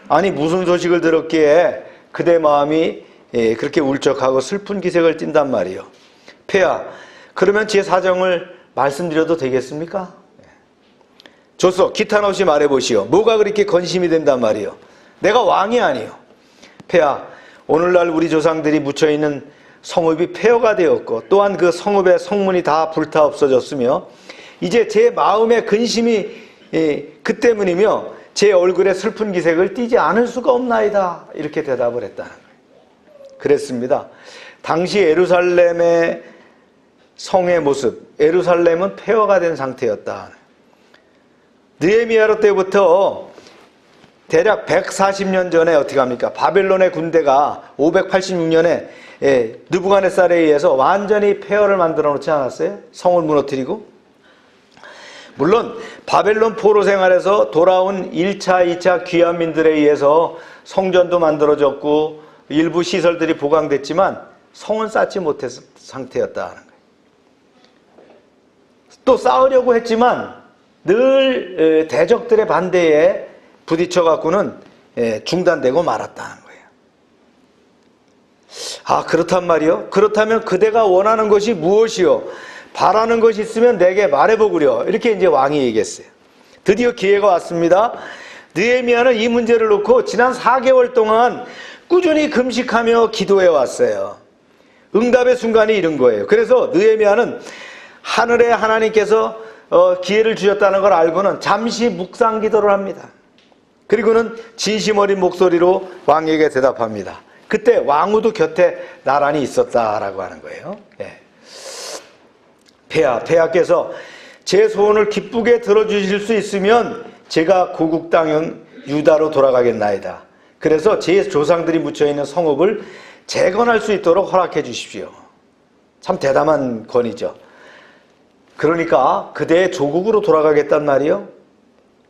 아니 무슨 소식을 들었기에 그대 마음이 그렇게 울적하고 슬픈 기색을 띈단 말이요. 폐하, 그러면 제 사정을 말씀드려도 되겠습니까? 좋소, 기탄 없이 말해보시오. 뭐가 그렇게 건심이 된단 말이요. 내가 왕이 아니요. 폐하, 오늘날 우리 조상들이 묻혀있는 성읍이 폐허가 되었고 또한 그 성읍의 성문이 다 불타 없어졌으며 이제 제 마음의 근심이 그 때문이며 제 얼굴에 슬픈 기색을 띠지 않을 수가 없나이다. 이렇게 대답을 했다는 거예요. 그랬습니다. 당시 예루살렘의 성의 모습, 예루살렘은 폐허가 된 상태였다. 느헤미야 때부터 대략 140년 전에 어떻게 합니까? 바벨론의 군대가 586년에 느부갓네살에 의해서 완전히 폐허를 만들어 놓지 않았어요? 성을 무너뜨리고. 물론 바벨론 포로 생활에서 돌아온 1차, 2차 귀환민들에 의해서 성전도 만들어졌고 일부 시설들이 보강됐지만 성은 쌓지 못했던 상태였다는 거예요. 또 싸우려고 했지만 늘 대적들의 반대에 부딪혀 갖고는 중단되고 말았다는 거예요. 아, 그렇단 말이요? 그렇다면 그대가 원하는 것이 무엇이요? 바라는 것이 있으면 내게 말해보구려. 이렇게 이제 왕이 얘기했어요. 드디어 기회가 왔습니다. 느헤미야는 이 문제를 놓고 지난 4개월 동안 꾸준히 금식하며 기도해 왔어요. 응답의 순간이 이른 거예요. 그래서 느헤미야는 하늘의 하나님께서 기회를 주셨다는 걸 알고는 잠시 묵상 기도를 합니다. 그리고는 진심 어린 목소리로 왕에게 대답합니다. 그때 왕후도 곁에 나란히 있었다라고 하는 거예요. 예. 폐하께서 제 소원을 기쁘게 들어주실 수 있으면 제가 고국 땅인 유다로 돌아가겠나이다. 그래서 제 조상들이 묻혀있는 성읍을 재건할 수 있도록 허락해 주십시오. 참 대담한 권위죠. 그러니까 그대의 조국으로 돌아가겠단 말이요?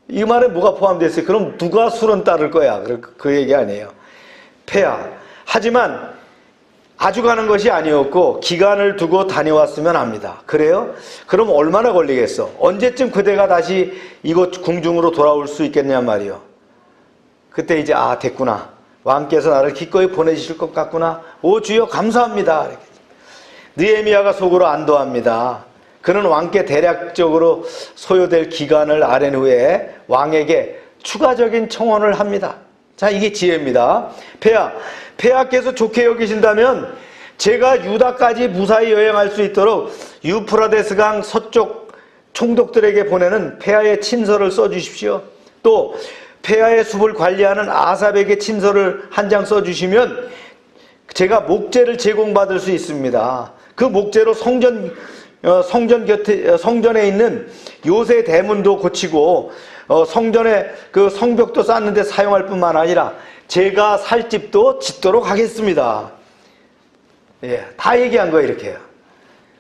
이 말에 뭐가 포함되어 있어요? 그럼 누가 술은 따를 거야? 그 얘기 아니에요. 폐하, 하지만 아주 가는 것이 아니었고 기간을 두고 다녀왔으면 합니다. 그래요? 그럼 얼마나 걸리겠어? 언제쯤 그대가 다시 이곳 궁중으로 돌아올 수 있겠냐 말이요. 그때 이제 됐구나. 왕께서 나를 기꺼이 보내주실 것 같구나. 오 주여 감사합니다. 느헤미야가 속으로 안도합니다. 그는 왕께 대략적으로 소요될 기간을 아랜 후에 왕에게 추가적인 청원을 합니다. 자, 이게 지혜입니다. 폐하께서 좋게 여기신다면 제가 유다까지 무사히 여행할 수 있도록 유프라데스 강 서쪽 총독들에게 보내는 폐하의 친서를 써주십시오. 또 폐하의 숲을 관리하는 아삽에게 친서를 한 장 써주시면 제가 목재를 제공받을 수 있습니다. 그 목재로 성전에 있는 요새 대문도 고치고 성전에 그 성벽도 쌓는데 사용할 뿐만 아니라 제가 살 집도 짓도록 하겠습니다. 예, 다 얘기한 거예요, 이렇게요.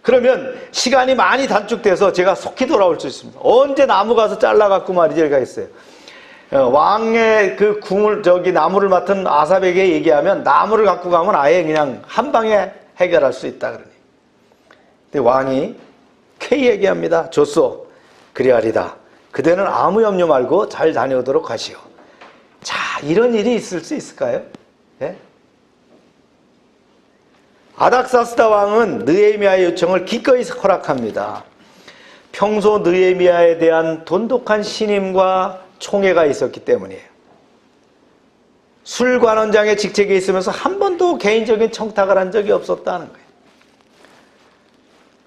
그러면 시간이 많이 단축돼서 제가 속히 돌아올 수 있습니다. 언제 나무 가서 잘라갖고 말이죠, 이렇게 했어요. 왕의 그 나무를 맡은 아삽에게 얘기하면 나무를 갖고 가면 아예 그냥 한 방에 해결할 수 있다 그러니. 근데 왕이 쾌히 얘기합니다. 좋소, 그리하리다. 그대는 아무 염려 말고 잘 다녀오도록 하시오. 자, 이런 일이 있을 수 있을까요? 예? 아닥사스다 왕은 느헤미야의 요청을 기꺼이 허락합니다. 평소 느헤미야에 대한 돈독한 신임과 총애가 있었기 때문이에요. 술관원장의 직책에 있으면서 한 번도 개인적인 청탁을 한 적이 없었다는 거예요.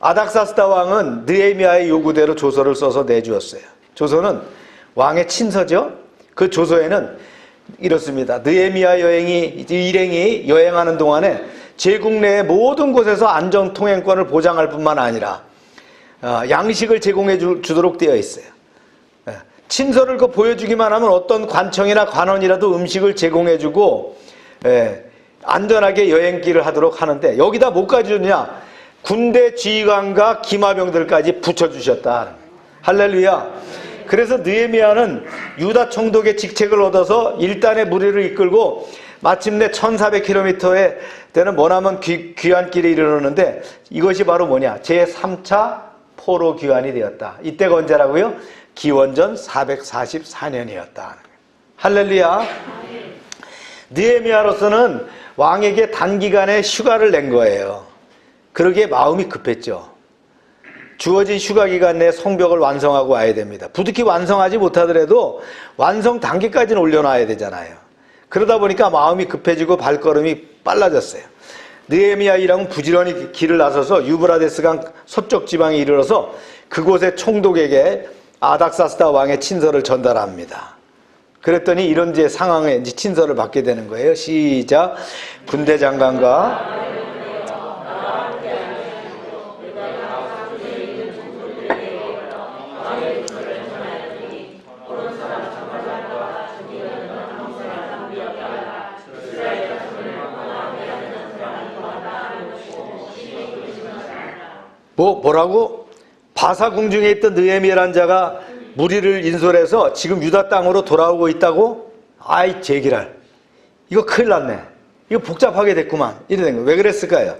아닥사스다 왕은 느헤미야의 요구대로 조서를 써서 내주었어요. 조서는 왕의 친서죠. 그 조서에는 이렇습니다. 느헤미야 일행이 여행하는 동안에 제국 내의 모든 곳에서 안전 통행권을 보장할 뿐만 아니라 양식을 제공해 주도록 되어 있어요. 친서를 보여주기만 하면 어떤 관청이나 관원이라도 음식을 제공해 주고 안전하게 여행길을 하도록 하는데 여기다 뭐까지 줬냐? 군대 지휘관과 기마병들까지 붙여주셨다. 할렐루야. 그래서 느헤미야는 유다 총독의 직책을 얻어서 일단의 무리를 이끌고 마침내 1400km에 되는 머나먼 귀환길에 이르렀는데 이것이 바로 뭐냐? 제3차 포로 귀환이 되었다. 이때가 언제라고요? 기원전 444년이었다. 할렐루야. 느헤미야로서는 왕에게 단기간에 휴가를 낸 거예요. 그러기에 마음이 급했죠. 주어진 휴가 기간 내에 성벽을 완성하고 와야 됩니다. 부득이 완성하지 못하더라도 완성 단계까지는 올려놔야 되잖아요. 그러다 보니까 마음이 급해지고 발걸음이 빨라졌어요. 느헤미야 일왕은 부지런히 길을 나서서 유브라데스 강 서쪽 지방에 이르러서 그곳의 총독에게 아닥사스다 왕의 친서를 전달합니다. 그랬더니 이런 상황에 친서를 받게 되는 거예요. 시작. 군대 장관과 뭐라고? 바사 궁중에 있던 느헤미야라는 자가 무리를 인솔해서 지금 유다 땅으로 돌아오고 있다고? 아이 제기랄, 이거 큰일 났네, 이거 복잡하게 됐구만. 이래 된 거예요. 왜 그랬을까요?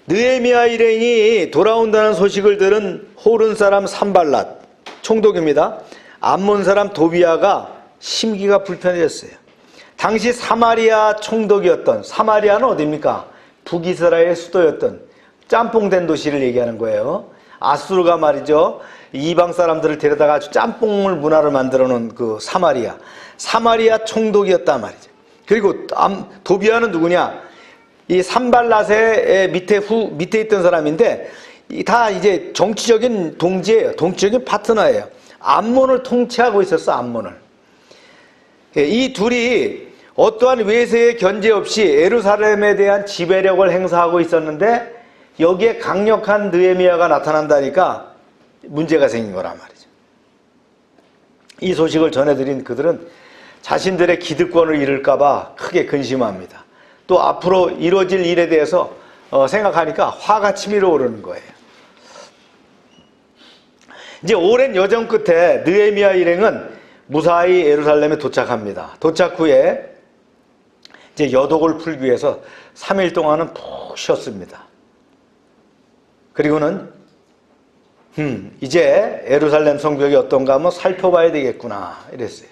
느헤미야 일행이 돌아온다는 소식을 들은 호른 사람 산발랏 총독입니다. 암몬 사람 도비야가 심기가 불편해졌어요. 당시 사마리아 총독이었던, 사마리아는 어디입니까? 북이스라엘의 수도였던 짬뽕된 도시를 얘기하는 거예요. 아수르가 말이죠, 이방 사람들을 데려다가 아주 짬뽕물 문화를 만들어 놓은 그 사마리아 총독이었단 말이죠. 그리고 도비야는 누구냐? 이 산발랏의 밑에 있던 사람인데 다 이제 정치적인 동지예요. 정치적인 파트너예요. 암몬을 통치하고 있었어, 암몬을. 이 둘이 어떠한 외세의 견제 없이 예루살렘에 대한 지배력을 행사하고 있었는데 여기에 강력한 느헤미야가 나타난다니까 문제가 생긴 거란 말이죠. 이 소식을 전해드린 그들은 자신들의 기득권을 잃을까봐 크게 근심합니다. 또 앞으로 이루어질 일에 대해서 생각하니까 화가 치밀어 오르는 거예요. 이제 오랜 여정 끝에 느헤미야 일행은 무사히 예루살렘에 도착합니다. 도착 후에 이제 여독을 풀기 위해서 3일 동안은 푹 쉬었습니다. 그리고는 이제 예루살렘 성벽이 어떤가 한번 살펴봐야 되겠구나 이랬어요.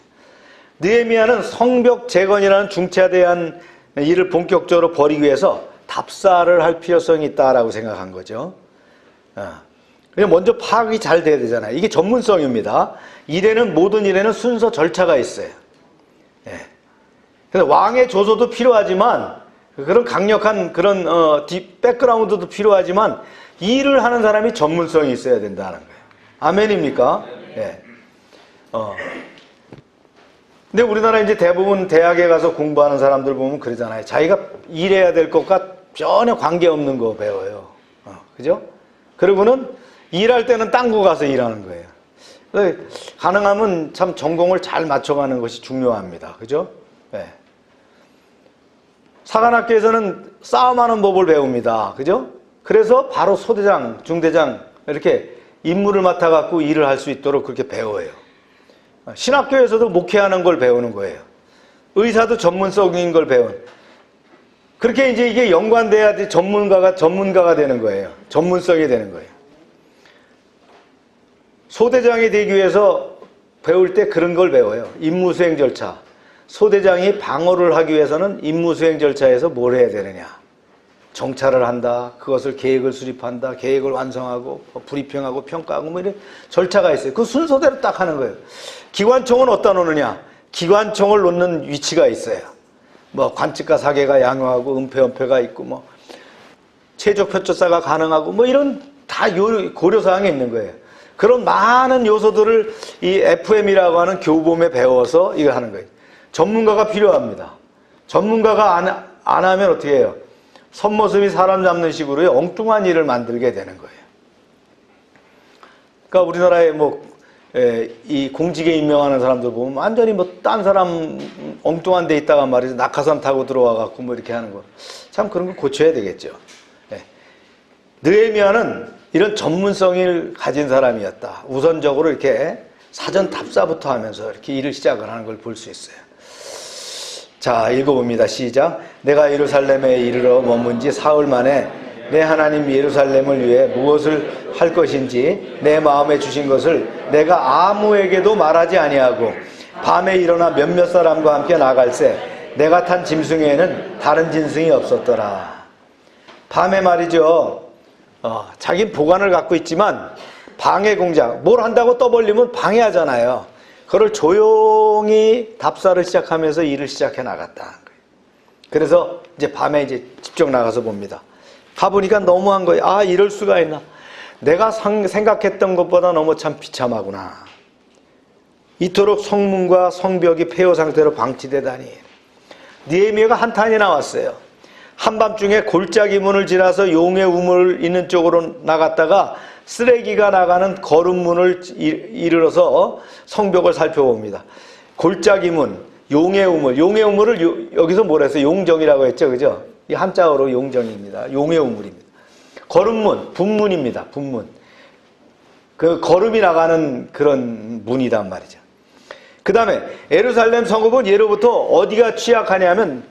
느헤미야는 성벽 재건이라는 중차대한 일을 본격적으로 벌이기 위해서 답사를 할 필요성이 있다라고 생각한 거죠. 먼저 파악이 잘 돼야 되잖아요. 이게 전문성입니다. 모든 일에는 순서 절차가 있어요. 그래서 왕의 조서도 필요하지만 그런 강력한 그런 백그라운드도 필요하지만 일을 하는 사람이 전문성이 있어야 된다는 거예요. 아멘입니까? 예. 근데 우리나라 이제 대부분 대학에 가서 공부하는 사람들 보면 그러잖아요. 자기가 일해야 될 것과 전혀 관계없는 거 배워요. 그죠? 그리고는 일할 때는 딴 거 가서 일하는 거예요. 그래서 가능하면 참 전공을 잘 맞춰가는 것이 중요합니다. 그죠? 네. 사관학교에서는 싸움하는 법을 배웁니다. 그죠? 그래서 바로 소대장, 중대장 이렇게 임무를 맡아갖고 일을 할 수 있도록 그렇게 배워요. 신학교에서도 목회하는 걸 배우는 거예요. 의사도 전문성인 걸 그렇게 이제 이게 연관돼야 전문가가 되는 거예요. 전문성이 되는 거예요. 소대장이 되기 위해서 배울 때 그런 걸 배워요. 임무수행 절차. 소대장이 방어를 하기 위해서는 임무수행 절차에서 뭘 해야 되느냐. 정찰을 한다. 그것을 계획을 수립한다. 계획을 완성하고 브리핑하고 평가하고 뭐 이런 절차가 있어요. 그 순서대로 딱 하는 거예요. 기관총은 어디다 놓느냐. 기관총을 놓는 위치가 있어요. 뭐 관측과 사계가 양호하고 은폐 있고 뭐 최적 표초사가 가능하고 뭐 이런 다 고려사항이 있는 거예요. 그런 많은 요소들을 이 FM이라고 하는 교보험에 배워서 이거 하는 거예요. 전문가가 필요합니다. 전문가가 안 하면 어떻게 해요? 선모습이 사람 잡는 식으로 엉뚱한 일을 만들게 되는 거예요. 그러니까 우리나라에 이 공직에 임명하는 사람들 보면 완전히 딴 사람 엉뚱한 데 있다가 말이죠. 낙하산 타고 들어와 갖고 뭐 이렇게 하는 거. 참 그런 거 고쳐야 되겠죠. 네. 느헤미야는 이런 전문성을 가진 사람이었다. 우선적으로 이렇게 사전 답사부터 하면서 이렇게 일을 시작을 하는 걸 볼 수 있어요. 자, 읽어봅니다. 시작. 내가 예루살렘에 이르러 머문 지 사흘 만에 내 하나님 예루살렘을 위해 무엇을 할 것인지 내 마음에 주신 것을 내가 아무에게도 말하지 아니하고 밤에 일어나 몇몇 사람과 함께 나갈새 내가 탄 짐승에는 다른 짐승이 없었더라. 밤에 말이죠. 자긴 보관을 갖고 있지만 방해 공작, 뭘 한다고 떠벌리면 방해하잖아요. 그걸 조용히 답사를 시작하면서 일을 시작해 나갔다는 거예요. 그래서 이제 밤에 이제 직접 나가서 봅니다. 가보니까 너무한 거예요. 아, 이럴 수가 있나. 내가 생각했던 것보다 너무 참 비참하구나. 이토록 성문과 성벽이 폐허 상태로 방치되다니. 느헤미야가 한탄이 나왔어요. 한밤중에 골짜기 문을 지나서 용의 우물 있는 쪽으로 나갔다가 쓰레기가 나가는 거름문을 이르러서 성벽을 살펴봅니다. 골짜기 문, 용의 우물. 용의 우물을 여기서 뭐라 했어요? 용정이라고 했죠. 그죠? 이 한자어로 용정입니다. 용의 우물입니다. 거름문, 분문입니다. 분문. 그 거름이 나가는 그런 문이단 말이죠. 그 다음에 예루살렘 성읍은 예로부터 어디가 취약하냐면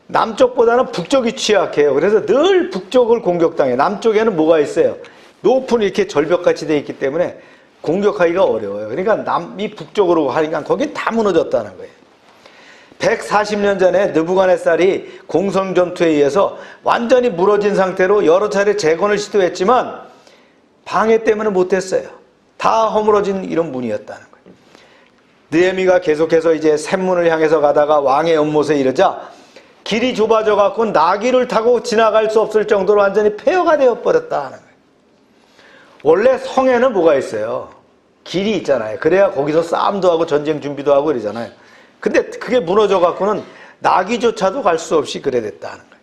남쪽보다는 북쪽이 취약해요. 그래서 늘 북쪽을 공격당해요. 남쪽에는 뭐가 있어요? 높은 이렇게 절벽같이 되어 있기 때문에 공격하기가 어려워요. 그러니까 이 북쪽으로 하니까 거긴 다 무너졌다는 거예요. 140년 전에 느부갓네살이 공성전투에 의해서 완전히 무너진 상태로 여러 차례 재건을 시도했지만 방해 때문에 못했어요. 다 허물어진 이런 문이었다는 거예요. 느헤미가 계속해서 이제 샘문을 향해서 가다가 왕의 연못에 이르자 길이 좁아져 갖고 나귀를 타고 지나갈 수 없을 정도로 완전히 폐허가 되어 버렸다는 거예요. 원래 성에는 뭐가 있어요? 길이 있잖아요. 그래야 거기서 싸움도 하고 전쟁 준비도 하고 이러잖아요. 근데 그게 무너져 갖고는 나귀조차도 갈 수 없이 그래 됐다는 거예요.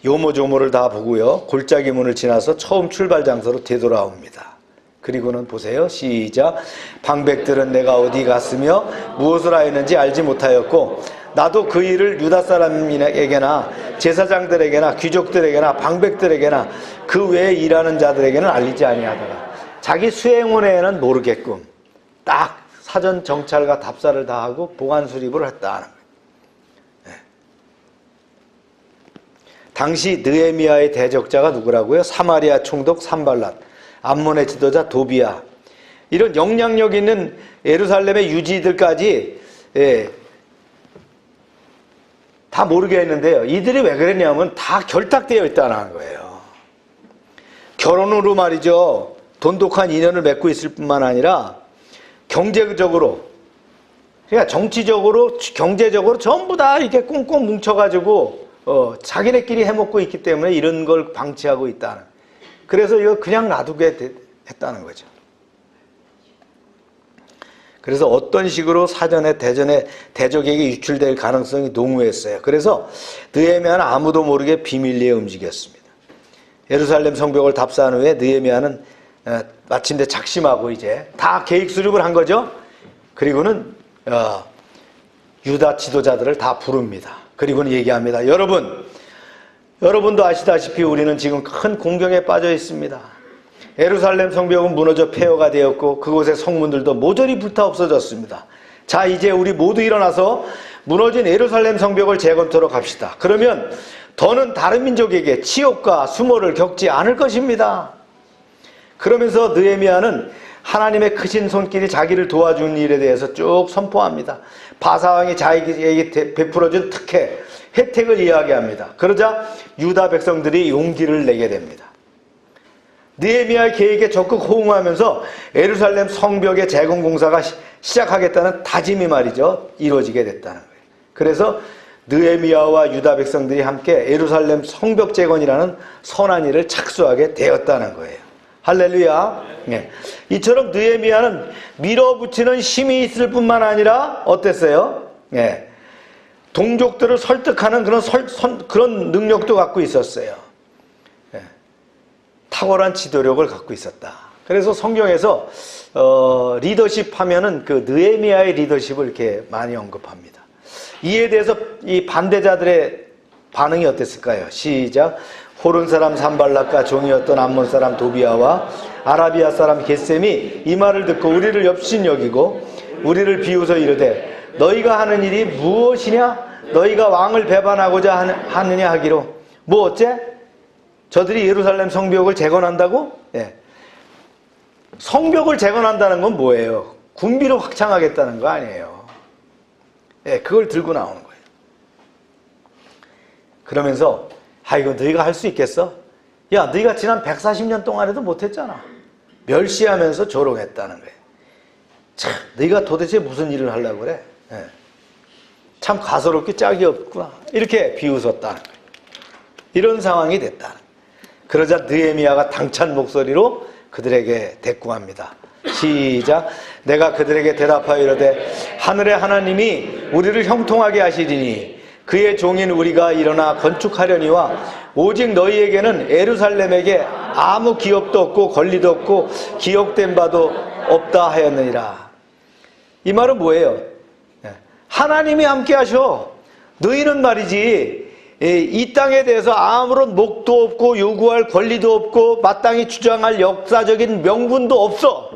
요모조모를 다 보고요. 골짜기 문을 지나서 처음 출발 장소로 되돌아옵니다. 그리고는 보세요. 시작. 방백들은 내가 어디 갔으며 무엇을 하였는지 알지 못하였고 나도 그 일을 유다 사람에게나 제사장들에게나 귀족들에게나 방백들에게나 그 외에 일하는 자들에게는 알리지 아니하더라. 자기 수행원에는 모르게끔 딱 사전 정찰과 답사를 다 하고 보관 수립을 했다는 거예요. 네. 당시 느헤미야의 대적자가 누구라고요? 사마리아 총독 산발랏, 암몬의 지도자 도비야. 이런 영향력 있는 예루살렘의 유지들까지 다 모르게 했는데요. 이들이 왜 그랬냐면 다 결탁되어 있다는 거예요. 결혼으로 말이죠. 돈독한 인연을 맺고 있을 뿐만 아니라 경제적으로, 그러니까 정치적으로, 경제적으로 전부 다 이렇게 꽁꽁 뭉쳐가지고 자기네끼리 해먹고 있기 때문에 이런 걸 방치하고 있다는. 그래서 이거 그냥 놔두게 했다는 거죠. 그래서 어떤 식으로 사전에 대전에 대적에게 유출될 가능성이 농후했어요. 그래서 느헤미야는 아무도 모르게 비밀리에 움직였습니다. 예루살렘 성벽을 답사한 후에 느헤미야는 마침내 작심하고 이제 다 계획 수립을 한 거죠. 그리고는 유다 지도자들을 다 부릅니다. 그리고는 얘기합니다. 여러분도 아시다시피 우리는 지금 큰 공경에 빠져 있습니다. 예루살렘 성벽은 무너져 폐허가 되었고 그곳의 성문들도 모조리 불타 없어졌습니다. 자, 이제 우리 모두 일어나서 무너진 예루살렘 성벽을 재건토록 합시다. 그러면 더는 다른 민족에게 치욕과 수모를 겪지 않을 것입니다. 그러면서 느헤미야는 하나님의 크신 손길이 자기를 도와준 일에 대해서 쭉 선포합니다. 바사왕이 자기에게 베풀어준 특혜, 혜택을 이야기합니다. 그러자 유다 백성들이 용기를 내게 됩니다. 느헤미야의 계획에 적극 호응하면서 예루살렘 성벽의 재건 공사가 시작하겠다는 다짐이 말이죠, 이루어지게 됐다는 거예요. 그래서 느헤미야와 유다 백성들이 함께 예루살렘 성벽 재건이라는 선한 일을 착수하게 되었다는 거예요. 할렐루야. 네. 이처럼 느헤미야는 밀어붙이는 힘이 있을 뿐만 아니라 어땠어요? 네. 동족들을 설득하는 그런 능력도 갖고 있었어요. 네. 탁월한 지도력을 갖고 있었다. 그래서 성경에서 리더십 하면은 그 느헤미야의 리더십을 이렇게 많이 언급합니다. 이에 대해서 이 반대자들의 반응이 어땠을까요? 시작. 호른 사람 산발락과 종이었던 암몬 사람 도비아와 아라비아 사람 겟셈이 이 말을 듣고 우리를 엽신 여기고 우리를 비웃어 이르되 너희가 하는 일이 무엇이냐? 너희가 왕을 배반하고자 하느냐 하기로. 뭐 어째? 저들이 예루살렘 성벽을 재건한다고? 예. 성벽을 재건한다는 건 뭐예요? 군비를 확장하겠다는 거 아니에요. 예, 그걸 들고 나오는 거예요. 그러면서 이거 너희가 할 수 있겠어? 야, 너희가 지난 140년 동안에도 못했잖아. 멸시하면서 조롱했다는 거예요. 참, 너희가 도대체 무슨 일을 하려고 그래? 예. 참 가소롭게 짝이 없구나. 이렇게 비웃었다는 거예요. 이런 상황이 됐다는 거예요. 그러자 느헤미야가 당찬 목소리로 그들에게 대꾸합니다. 시작. 내가 그들에게 대답하여 이르되 하늘의 하나님이 우리를 형통하게 하시리니 그의 종인 우리가 일어나 건축하려니와 오직 너희에게는 예루살렘에게 아무 기업도 없고 권리도 없고 기억된 바도 없다 하였느니라. 이 말은 뭐예요? 하나님이 함께 하셔. 너희는 말이지 이 땅에 대해서 아무런 목도 없고 요구할 권리도 없고 마땅히 주장할 역사적인 명분도 없어.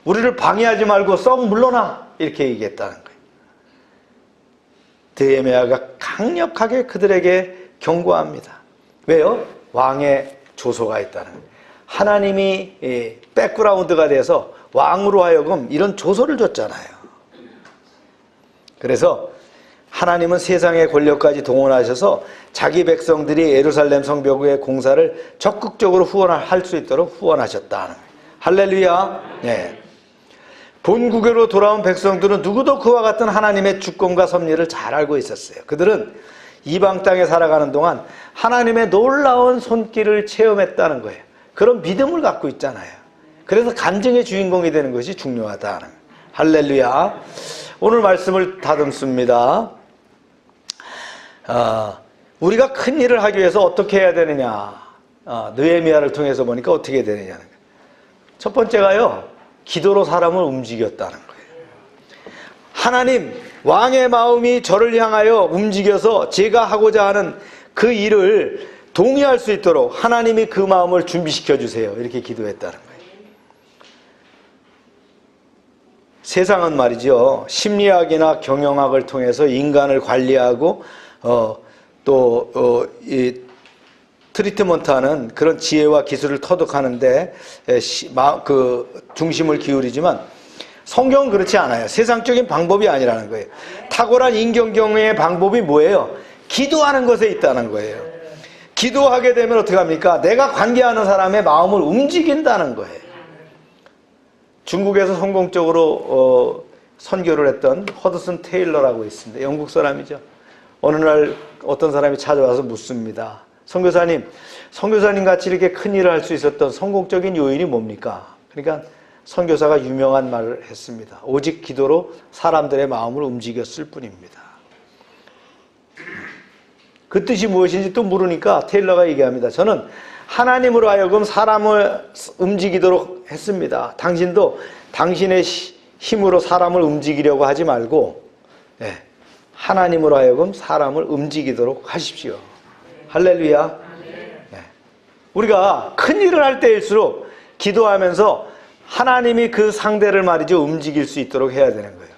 우리를 방해하지 말고 썩 물러나. 이렇게 얘기했다는 거예요. 느헤미야가 강력하게 그들에게 경고합니다. 왜요? 왕의 조소가 있다는 거예요. 하나님이 백그라운드가 돼서 왕으로 하여금 이런 조소를 줬잖아요. 그래서 하나님은 세상의 권력까지 동원하셔서 자기 백성들이 예루살렘 성벽의 공사를 적극적으로 후원할 수 있도록 후원하셨다는 거예요. 할렐루야. 네. 본국으로 돌아온 백성들은 누구도 그와 같은 하나님의 주권과 섭리를 잘 알고 있었어요. 그들은 이방 땅에 살아가는 동안 하나님의 놀라운 손길을 체험했다는 거예요. 그런 믿음을 갖고 있잖아요. 그래서 간증의 주인공이 되는 것이 중요하다는 거예요. 할렐루야. 오늘 말씀을 다듬습니다. 우리가 큰 일을 하기 위해서 어떻게 해야 되느냐. 느헤미야를 통해서 보니까 어떻게 되느냐는 거예요. 첫 번째가요, 기도로 사람을 움직였다는 거예요. 하나님, 왕의 마음이 저를 향하여 움직여서 제가 하고자 하는 그 일을 동의할 수 있도록 하나님이 그 마음을 준비시켜 주세요. 이렇게 기도했다는 거예요. 세상은 말이죠, 심리학이나 경영학을 통해서 인간을 관리하고 이 트리트먼트하는 그런 지혜와 기술을 터득하는데 그 중심을 기울이지만 성경은 그렇지 않아요. 세상적인 방법이 아니라는 거예요. 탁월한 인격경영의 방법이 뭐예요? 기도하는 것에 있다는 거예요. 기도하게 되면 어떻게 합니까? 내가 관계하는 사람의 마음을 움직인다는 거예요. 중국에서 성공적으로 선교를 했던 허드슨 테일러라고 있습니다. 영국 사람이죠. 어느 날 어떤 사람이 찾아와서 묻습니다. 선교사님 같이 이렇게 큰 일을 할 수 있었던 성공적인 요인이 뭡니까? 그러니까 선교사가 유명한 말을 했습니다. 오직 기도로 사람들의 마음을 움직였을 뿐입니다. 그 뜻이 무엇인지 또 물으니까 테일러가 얘기합니다. 저는 하나님으로 하여금 사람을 움직이도록 했습니다. 당신도 당신의 힘으로 사람을 움직이려고 하지 말고 하나님으로 하여금 사람을 움직이도록 하십시오. 할렐루야. 우리가 큰 일을 할 때일수록 기도하면서 하나님이 그 상대를 말이죠 움직일 수 있도록 해야 되는 거예요.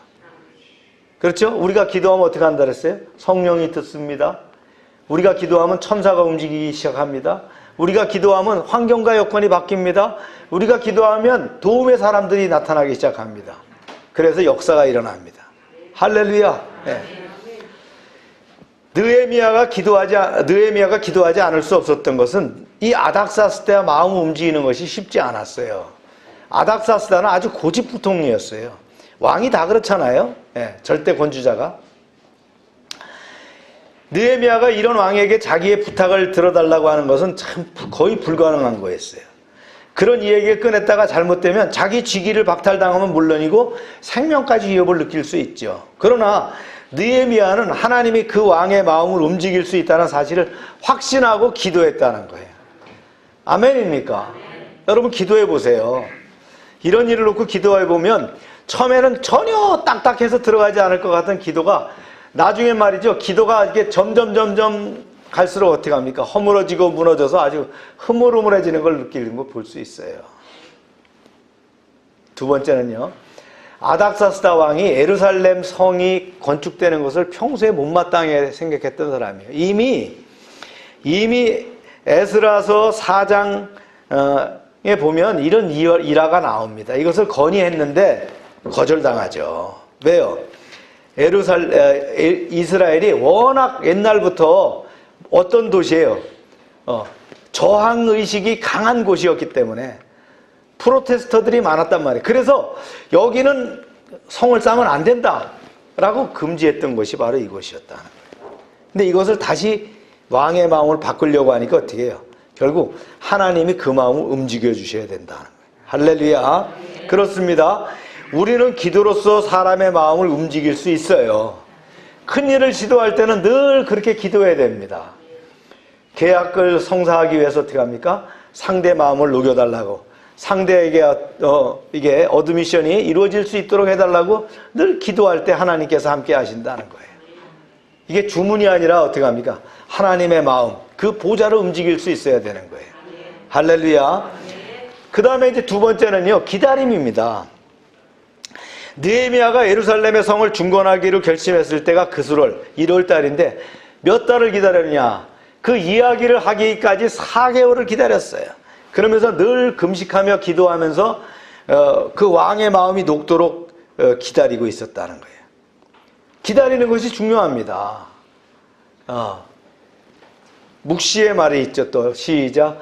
그렇죠? 우리가 기도하면 어떻게 한다 그랬어요? 성령이 듣습니다. 우리가 기도하면 천사가 움직이기 시작합니다. 우리가 기도하면 환경과 여건이 바뀝니다. 우리가 기도하면 도움의 사람들이 나타나기 시작합니다. 그래서 역사가 일어납니다. 할렐루야. 느헤미야가 기도하지 않을 수 없었던 것은 이 아닥사스다의 마음을 움직이는 것이 쉽지 않았어요. 아닥사스다는 아주 고집부통이었어요. 왕이 다 그렇잖아요. 절대 권주자가. 느헤미야가 이런 왕에게 자기의 부탁을 들어달라고 하는 것은 참 거의 불가능한 거였어요. 그런 이야기를 꺼냈다가 잘못되면 자기 직위를 박탈당하면 물론이고 생명까지 위협을 느낄 수 있죠. 그러나 느헤미야는 하나님이 그 왕의 마음을 움직일 수 있다는 사실을 확신하고 기도했다는 거예요. 아멘입니까? 여러분 기도해 보세요. 이런 일을 놓고 기도해 보면 처음에는 전혀 딱딱해서 들어가지 않을 것 같은 기도가 나중에 말이죠. 기도가 이렇게 점점 갈수록 어떻게 합니까? 허물어지고 무너져서 아주 흐물흐물해지는 걸 느끼는 걸 볼 수 있어요. 두 번째는요. 아닥사스다 왕이 예루살렘 성이 건축되는 것을 평소에 못마땅하게 생각했던 사람이에요. 이미 에스라서 4장에 보면 이런 일화가 나옵니다. 이것을 건의했는데 거절당하죠. 왜요? 이스라엘이 워낙 옛날부터 어떤 도시예요? 저항의식이 강한 곳이었기 때문에 프로테스터들이 많았단 말이에요. 그래서 여기는 성을 쌓으면 안 된다라고 금지했던 것이 바로 이것이었다는 거예요. 근데 이것을 다시 왕의 마음을 바꾸려고 하니까 어떻게 해요? 결국 하나님이 그 마음을 움직여 주셔야 된다는 거예요. 할렐루야. 그렇습니다. 우리는 기도로서 사람의 마음을 움직일 수 있어요. 큰 일을 시도할 때는 늘 그렇게 기도해야 됩니다. 계약을 성사하기 위해서 어떻게 합니까? 상대 마음을 녹여달라고, 상대에게 이게 어드미션이 이루어질 수 있도록 해달라고 늘 기도할 때 하나님께서 함께 하신다는 거예요. 이게 주문이 아니라 어떻게 합니까? 하나님의 마음, 그 보좌를 움직일 수 있어야 되는 거예요. 할렐루야. 그 다음에 이제 두 번째는요, 기다림입니다. 느헤미야가 예루살렘의 성을 중건하기로 결심했을 때가 그수월 1월 달인데 몇 달을 기다렸냐? 그 이야기를 하기까지 4개월을 기다렸어요. 그러면서 늘 금식하며 기도하면서 그 왕의 마음이 녹도록 기다리고 있었다는 거예요. 기다리는 것이 중요합니다. 묵시의 말이 있죠. 또 시작.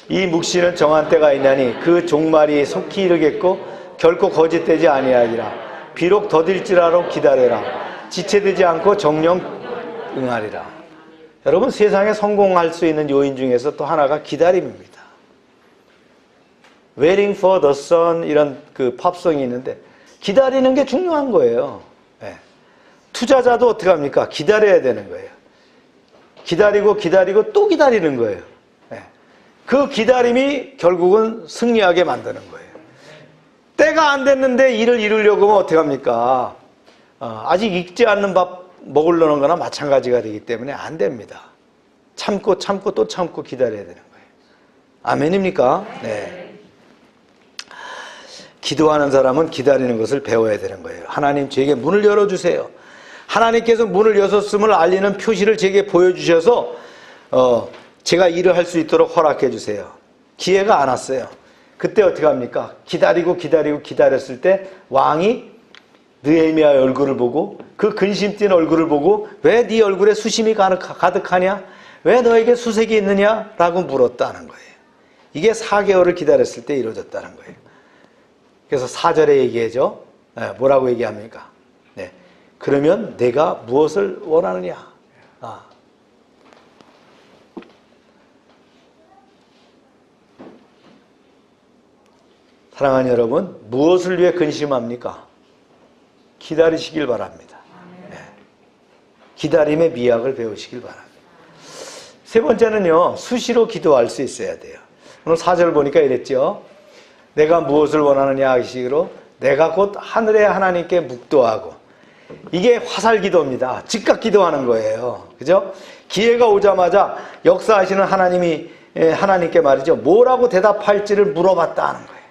이 묵시는 정한 때가 있나니 그 종말이 속히 이르겠고 결코 거짓되지 아니하리라. 비록 더딜지라도 기다려라. 지체되지 않고 정령 응하리라. 여러분, 세상에 성공할 수 있는 요인 중에서 또 하나가 기다림입니다. Waiting for the sun 이런 그 팝송이 있는데 기다리는 게 중요한 거예요. 투자자도 어떻게 합니까? 기다려야 되는 거예요. 기다리고 또 기다리는 거예요. 그 기다림이 결국은 승리하게 만드는 거예요. 때가 안 됐는데 일을 이루려고 하면 어떻게 합니까? 아직 익지 않는 밥 먹으려는 거나 마찬가지가 되기 때문에 안 됩니다. 참고 또 참고 기다려야 되는 거예요. 아멘입니까? 네. 기도하는 사람은 기다리는 것을 배워야 되는 거예요. 하나님, 저에게 문을 열어주세요. 하나님께서 문을 여셨음을 알리는 표시를 제게 보여주셔서 제가 일을 할 수 있도록 허락해 주세요. 기회가 안 왔어요. 그때 어떻게 합니까? 기다렸을 때 왕이 느헤미야의 얼굴을 보고, 그 근심 뛴 얼굴을 보고, 왜 네 얼굴에 수심이 가득하냐? 왜 너에게 수색이 있느냐? 라고 물었다는 거예요. 이게 4개월을 기다렸을 때 이루어졌다는 거예요. 그래서 4절에 얘기하죠. 뭐라고 얘기합니까? 네. 그러면 내가 무엇을 원하느냐? 사랑하는 여러분, 무엇을 위해 근심합니까? 기다리시길 바랍니다. 네. 기다림의 미학을 배우시길 바랍니다. 세 번째는요, 수시로 기도할 수 있어야 돼요. 오늘 4절 보니까 이랬죠. 내가 무엇을 원하느냐 하시기로 내가 곧 하늘의 하나님께 묵도하고. 이게 화살 기도입니다. 즉각 기도하는 거예요. 그죠? 기회가 오자마자 역사하시는 하나님께 말이죠. 뭐라고 대답할지를 물어봤다 하는 거예요.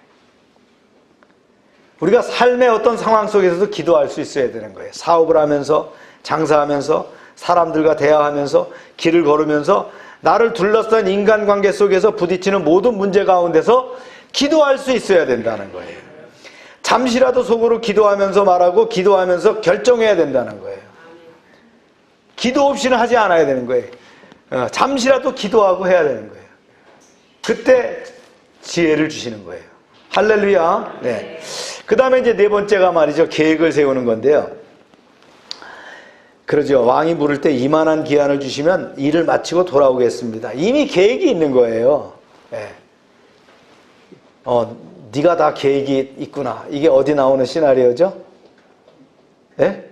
우리가 삶의 어떤 상황 속에서도 기도할 수 있어야 되는 거예요. 사업을 하면서, 장사하면서, 사람들과 대화하면서, 길을 걸으면서 나를 둘러싼 인간관계 속에서 부딪히는 모든 문제 가운데서 기도할 수 있어야 된다는 거예요. 잠시라도 속으로 기도하면서 말하고 기도하면서 결정해야 된다는 거예요. 기도 없이는 하지 않아야 되는 거예요. 잠시라도 기도하고 해야 되는 거예요. 그때 지혜를 주시는 거예요. 할렐루야. 네. 그 다음에 이제 네 번째가 말이죠. 계획을 세우는 건데요. 그러죠. 왕이 물을 때 이만한 기한을 주시면 일을 마치고 돌아오겠습니다. 이미 계획이 있는 거예요. 네. 네가 다 계획이 있구나. 이게 어디 나오는 시나리오죠? 예?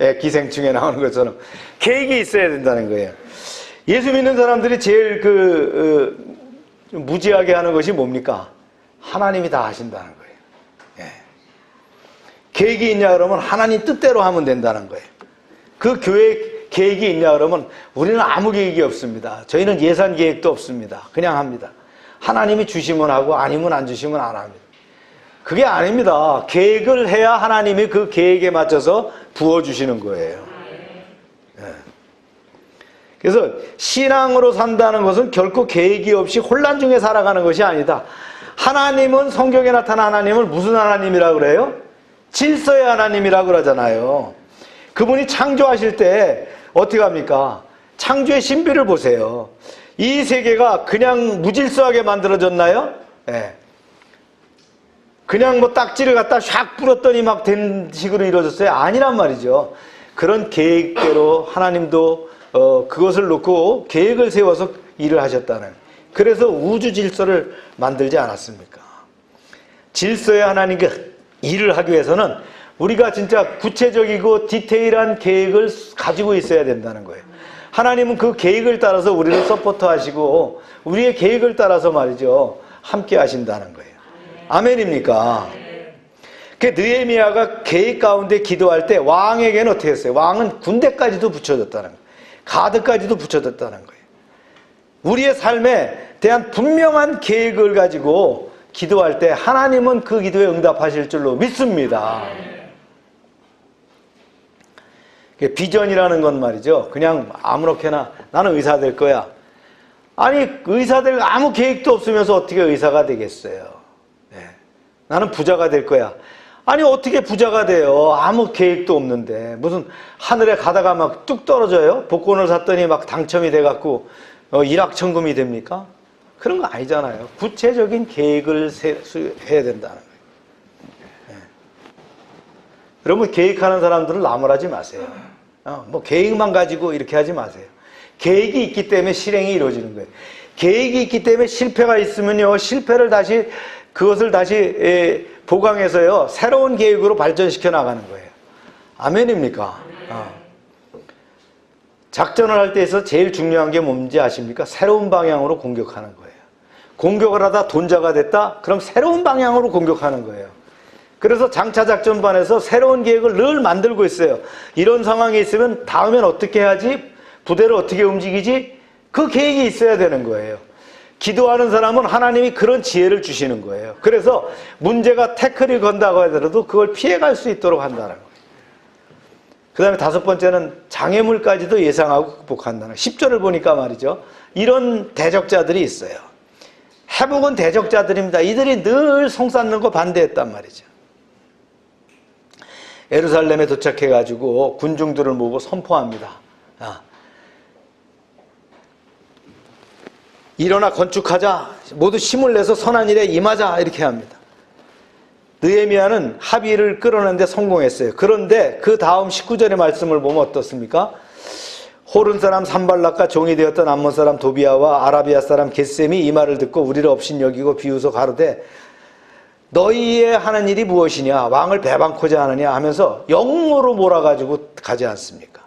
예, 기생충에 나오는 것처럼 계획이 있어야 된다는 거예요. 예수 믿는 사람들이 제일 무지하게 하는 것이 뭡니까? 하나님이 다 하신다는 거예요. 예. 계획이 있냐 그러면 하나님 뜻대로 하면 된다는 거예요. 그 계획이 있냐 그러면 우리는 아무 계획이 없습니다. 저희는 예산 계획도 없습니다. 그냥 합니다. 하나님이 주시면 하고 아니면 안 주시면 안 합니다. 그게 아닙니다. 계획을 해야 하나님이 그 계획에 맞춰서 부어주시는 거예요. 네. 그래서 신앙으로 산다는 것은 결코 계획이 없이 혼란 중에 살아가는 것이 아니다. 하나님은 성경에 나타난 하나님을 무슨 하나님이라고 그래요? 질서의 하나님이라고 그러잖아요. 그분이 창조하실 때 어떻게 합니까? 창조의 신비를 보세요. 이 세계가 그냥 무질서하게 만들어졌나요? 네. 그냥 뭐 딱지를 갖다 샥 뿌렸더니 막 된 식으로 이루어졌어요? 아니란 말이죠. 그런 계획대로 하나님도 그것을 놓고 계획을 세워서 일을 하셨다는. 그래서 우주 질서를 만들지 않았습니까? 질서의 하나님께 일을 하기 위해서는 우리가 진짜 구체적이고 디테일한 계획을 가지고 있어야 된다는 거예요. 하나님은 그 계획을 따라서 우리를 서포트하시고 우리의 계획을 따라서 말이죠. 함께 하신다는 거예요. 아멘입니까? 그 느헤미야가 계획 가운데 기도할 때 왕에게는 어떻게 했어요? 왕은 군대까지도 붙여줬다는 거예요. 가드까지도 붙여줬다는 거예요. 우리의 삶에 대한 분명한 계획을 가지고 기도할 때 하나님은 그 기도에 응답하실 줄로 믿습니다. 비전이라는 건 말이죠. 그냥 아무렇게나 나는 의사 될 거야. 아니 의사 될 아무 계획도 없으면서 어떻게 의사가 되겠어요? 네. 나는 부자가 될 거야. 아니 어떻게 부자가 돼요? 아무 계획도 없는데 무슨 하늘에 가다가 막 뚝 떨어져요? 복권을 샀더니 막 당첨이 돼갖고 일확천금이 됩니까? 그런 거 아니잖아요. 구체적인 계획을 해야 된다는 거예요. 네. 여러분 계획하는 사람들은 나무라지 마세요. 뭐 계획만 가지고 이렇게 하지 마세요. 계획이 있기 때문에 실행이 이루어지는 거예요. 계획이 있기 때문에 실패가 있으면요, 그것을 다시 보강해서요, 새로운 계획으로 발전시켜 나가는 거예요. 아멘입니까? 작전을 할 때에서 제일 중요한 게 뭔지 아십니까? 새로운 방향으로 공격하는 거예요. 공격을 하다 돈자가 됐다? 그럼 새로운 방향으로 공격하는 거예요. 그래서 장차작전반에서 새로운 계획을 늘 만들고 있어요. 이런 상황이 있으면 다음엔 어떻게 해야지? 부대를 어떻게 움직이지? 그 계획이 있어야 되는 거예요. 기도하는 사람은 하나님이 그런 지혜를 주시는 거예요. 그래서 문제가 태클을 건다고 하더라도 그걸 피해갈 수 있도록 한다는 거예요. 그 다음에 다섯 번째는 장애물까지도 예상하고 극복한다는 거예요. 10절을 보니까 말이죠. 이런 대적자들이 있어요. 해복은 대적자들입니다. 이들이 늘 성 쌓는 거 반대했단 말이죠. 예루살렘에 도착해가지고 군중들을 모으고 선포합니다. 일어나 건축하자. 모두 힘을 내서 선한 일에 임하자. 이렇게 합니다. 느헤미야는 합의를 끌어내는데 성공했어요. 그런데 그 다음 19절의 말씀을 보면 어떻습니까? 호른 사람 산발락과 종이 되었던 암몬 사람 도비아와 아라비아 사람 겟셈이 이 말을 듣고 우리를 업신 여기고 비웃어 가로되 너희의 하는 일이 무엇이냐? 왕을 배반코자 하느냐? 하면서 영으로 몰아가지고 가지 않습니까?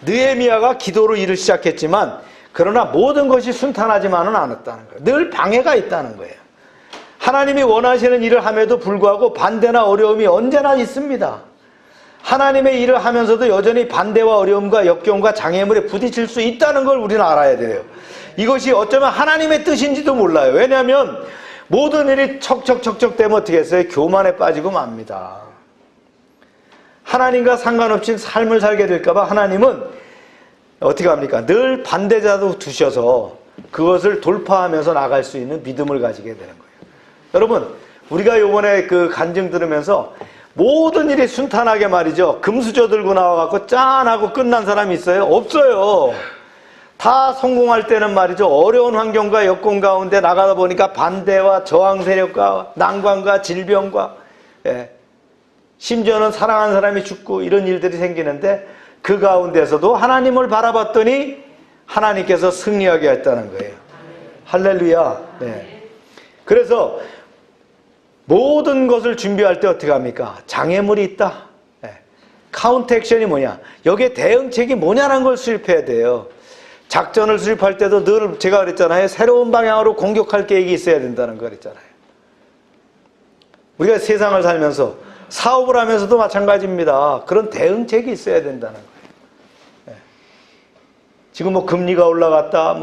느헤미야가 기도로 일을 시작했지만 그러나 모든 것이 순탄하지만은 않았다는 거예요. 늘 방해가 있다는 거예요. 하나님이 원하시는 일을 함에도 불구하고 반대나 어려움이 언제나 있습니다. 하나님의 일을 하면서도 여전히 반대와 어려움과 역경과 장애물에 부딪힐 수 있다는 걸 우리는 알아야 돼요. 이것이 어쩌면 하나님의 뜻인지도 몰라요. 왜냐하면 모든 일이 척척척척 되면 어떻게 했어요? 교만에 빠지고 맙니다. 하나님과 상관없이 삶을 살게 될까봐 하나님은 어떻게 합니까? 늘 반대자도 두셔서 그것을 돌파하면서 나갈 수 있는 믿음을 가지게 되는 거예요. 여러분, 우리가 요번에 그 간증 들으면서 모든 일이 순탄하게 말이죠. 금수저 들고 나와갖고 짠 하고 끝난 사람이 있어요? 없어요. 다 성공할 때는 말이죠. 어려운 환경과 여건 가운데 나가다 보니까 반대와 저항 세력과 난관과 질병과 심지어는 사랑하는 사람이 죽고 이런 일들이 생기는데 그 가운데서도 하나님을 바라봤더니 하나님께서 승리하게 했다는 거예요. 할렐루야. 네. 그래서 모든 것을 준비할 때 어떻게 합니까? 장애물이 있다. 카운트 액션이 뭐냐? 여기에 대응책이 뭐냐는 걸 수립해야 돼요. 작전을 수립할 때도 늘 제가 그랬잖아요. 새로운 방향으로 공격할 계획이 있어야 된다는 거 그랬잖아요. 우리가 세상을 살면서 사업을 하면서도 마찬가지입니다. 그런 대응책이 있어야 된다는 거예요. 지금 뭐 금리가 올라갔다,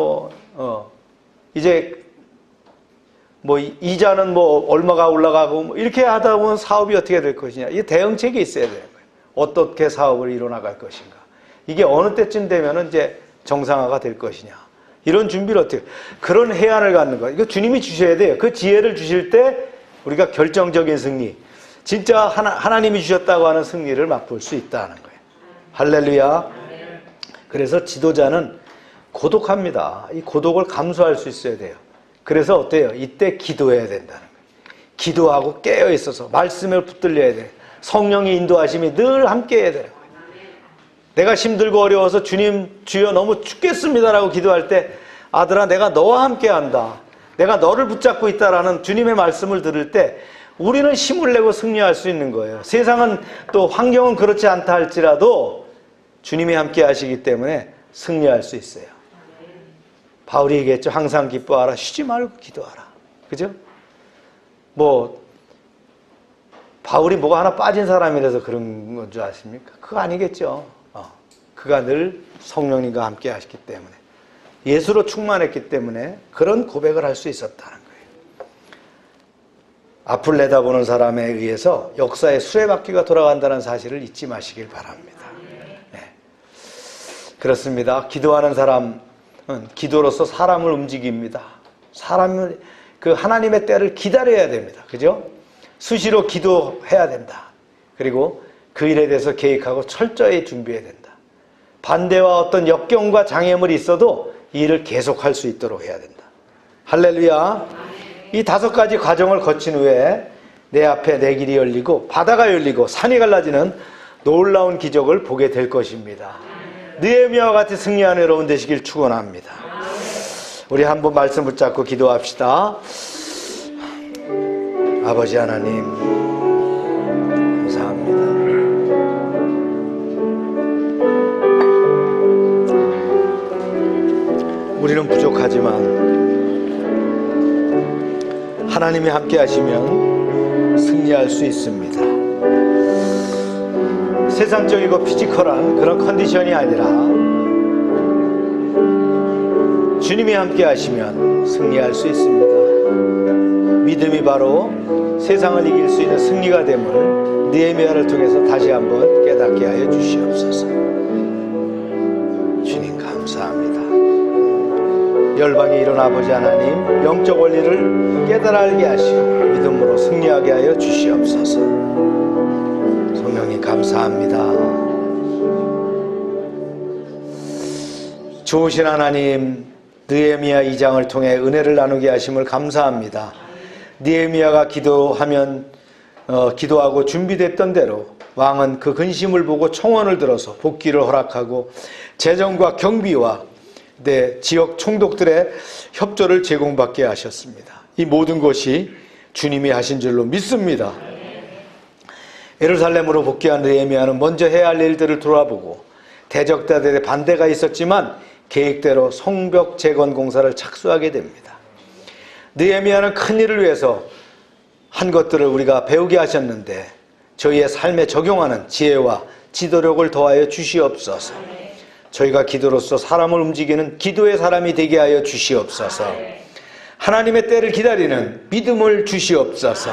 이제 이자는 얼마가 올라가고 이렇게 하다 보면 사업이 어떻게 될 것이냐. 이게 대응책이 있어야 되는 거예요. 어떻게 사업을 이뤄나갈 것인가. 이게 어느 때쯤 되면은 이제 정상화가 될 것이냐. 이런 준비를 어떻게, 그런 해안을 갖는 거예요. 이거 주님이 주셔야 돼요. 그 지혜를 주실 때 우리가 결정적인 승리, 진짜 하나님이 주셨다고 하는 승리를 맛볼 수 있다는 거예요. 할렐루야. 그래서 지도자는 고독합니다. 이 고독을 감수할 수 있어야 돼요. 그래서 어때요? 이때 기도해야 된다는 거예요. 기도하고 깨어 있어서 말씀을 붙들려야 돼요. 성령의 인도하심이 늘 함께 해야 되는 거예요. 내가 힘들고 어려워서 주님 주여 너무 죽겠습니다라고 기도할 때 아들아 내가 너와 함께 한다. 내가 너를 붙잡고 있다라는 주님의 말씀을 들을 때 우리는 힘을 내고 승리할 수 있는 거예요. 세상은 또 환경은 그렇지 않다 할지라도 주님이 함께 하시기 때문에 승리할 수 있어요. 바울이 얘기했죠. 항상 기뻐하라. 쉬지 말고 기도하라. 그죠? 바울이 뭐가 하나 빠진 사람이라서 그런 건 줄 아십니까? 그거 아니겠죠. 그가 늘 성령님과 함께 하셨기 때문에 예수로 충만했기 때문에 그런 고백을 할 수 있었다는 거예요. 앞을 내다보는 사람에 의해서 역사의 수레바퀴가 돌아간다는 사실을 잊지 마시길 바랍니다. 네. 그렇습니다. 기도하는 사람은 기도로서 사람을 움직입니다. 사람은 그 하나님의 때를 기다려야 됩니다. 그죠? 수시로 기도해야 된다. 그리고 그 일에 대해서 계획하고 철저히 준비해야 된다. 반대와 어떤 역경과 장애물이 있어도 이 일을 계속할 수 있도록 해야 된다. 할렐루야. 이 5가지 과정을 거친 후에 내 앞에 내 길이 열리고 바다가 열리고 산이 갈라지는 놀라운 기적을 보게 될 것입니다. 느헤미야와 같이 승리하는 여러분 되시길 축원합니다. 우리 한번 말씀 붙잡고 기도합시다. 아버지 하나님 감사합니다. 우리는 부족하지만 하나님이 함께 하시면 승리할 수 있습니다. 세상적이고 피지컬한 그런 컨디션이 아니라 주님이 함께 하시면 승리할 수 있습니다. 믿음이 바로 세상을 이길 수 있는 승리가 됨을 느헤미야를 통해서 다시 한번 깨닫게 하여 주시옵소서. 주님 감사합니다. 열방에 일어나 아버지 하나님 영적 원리를 깨달아 알게 하시고 믿음으로 승리하게 하여 주시옵소서. 성령님 감사합니다. 좋으신 하나님, 느헤미야 2장을 통해 은혜를 나누게 하심을 감사합니다. 느헤미야가 기도하고 준비됐던 대로 왕은 그 근심을 보고 청원을 들어서 복귀를 허락하고 재정과 경비와 지역 총독들의 협조를 제공받게 하셨습니다. 이 모든 것이 주님이 하신 줄로 믿습니다. 예루살렘으로 복귀한 느헤미야는 먼저 해야 할 일들을 돌아보고 대적자들의 반대가 있었지만 계획대로 성벽 재건 공사를 착수하게 됩니다. 느헤미야는 큰 일을 위해서 한 것들을 우리가 배우게 하셨는데 저희의 삶에 적용하는 지혜와 지도력을 더하여 주시옵소서. 저희가 기도로서 사람을 움직이는 기도의 사람이 되게 하여 주시옵소서. 하나님의 때를 기다리는 믿음을 주시옵소서.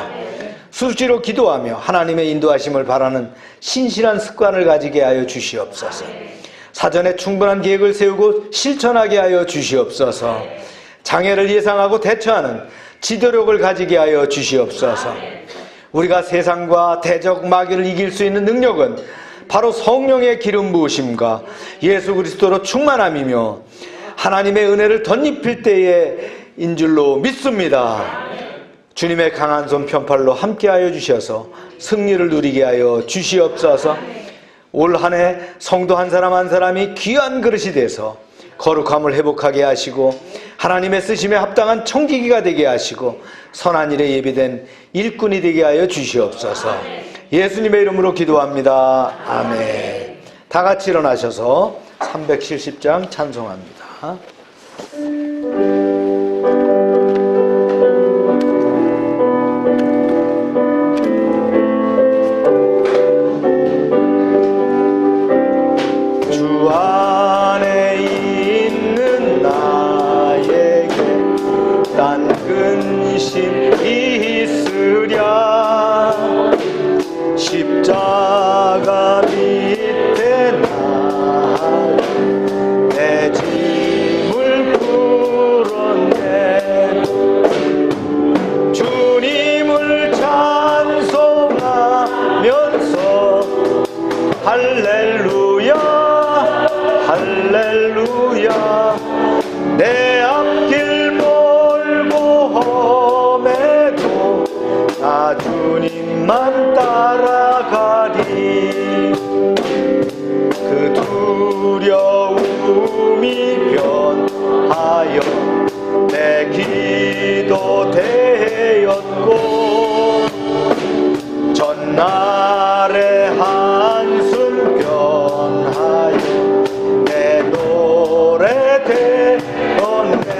수시로 기도하며 하나님의 인도하심을 바라는 신실한 습관을 가지게 하여 주시옵소서. 사전에 충분한 계획을 세우고 실천하게 하여 주시옵소서. 장애를 예상하고 대처하는 지도력을 가지게 하여 주시옵소서. 우리가 세상과 대적 마귀를 이길 수 있는 능력은 바로 성령의 기름 부으심과 예수 그리스도로 충만함이며 하나님의 은혜를 덧입힐 때에인 줄로 믿습니다. 주님의 강한 손 편팔로 함께하여 주셔서 승리를 누리게 하여 주시옵소서. 올 한 해 성도 한 사람 한 사람이 귀한 그릇이 돼서 거룩함을 회복하게 하시고 하나님의 쓰심에 합당한 청지기가 되게 하시고 선한 일에 예비된 일꾼이 되게 하여 주시옵소서. 예수님의 이름으로 기도합니다. 아멘. 다 같이 일어나셔서 370장 찬송합니다. 주 안에 있는 나에게 딴 근심 있으랴. 십자가 밑에 내 짐을 풀었네. 주님을 찬송하면서 할렐루야 할렐루야. 내 앞길 멀고 험해도 나 주님만 따라가리. 그 두려움이 변하여 내 기도 되었고 전날의 한숨 변하여 내 노래 되었네.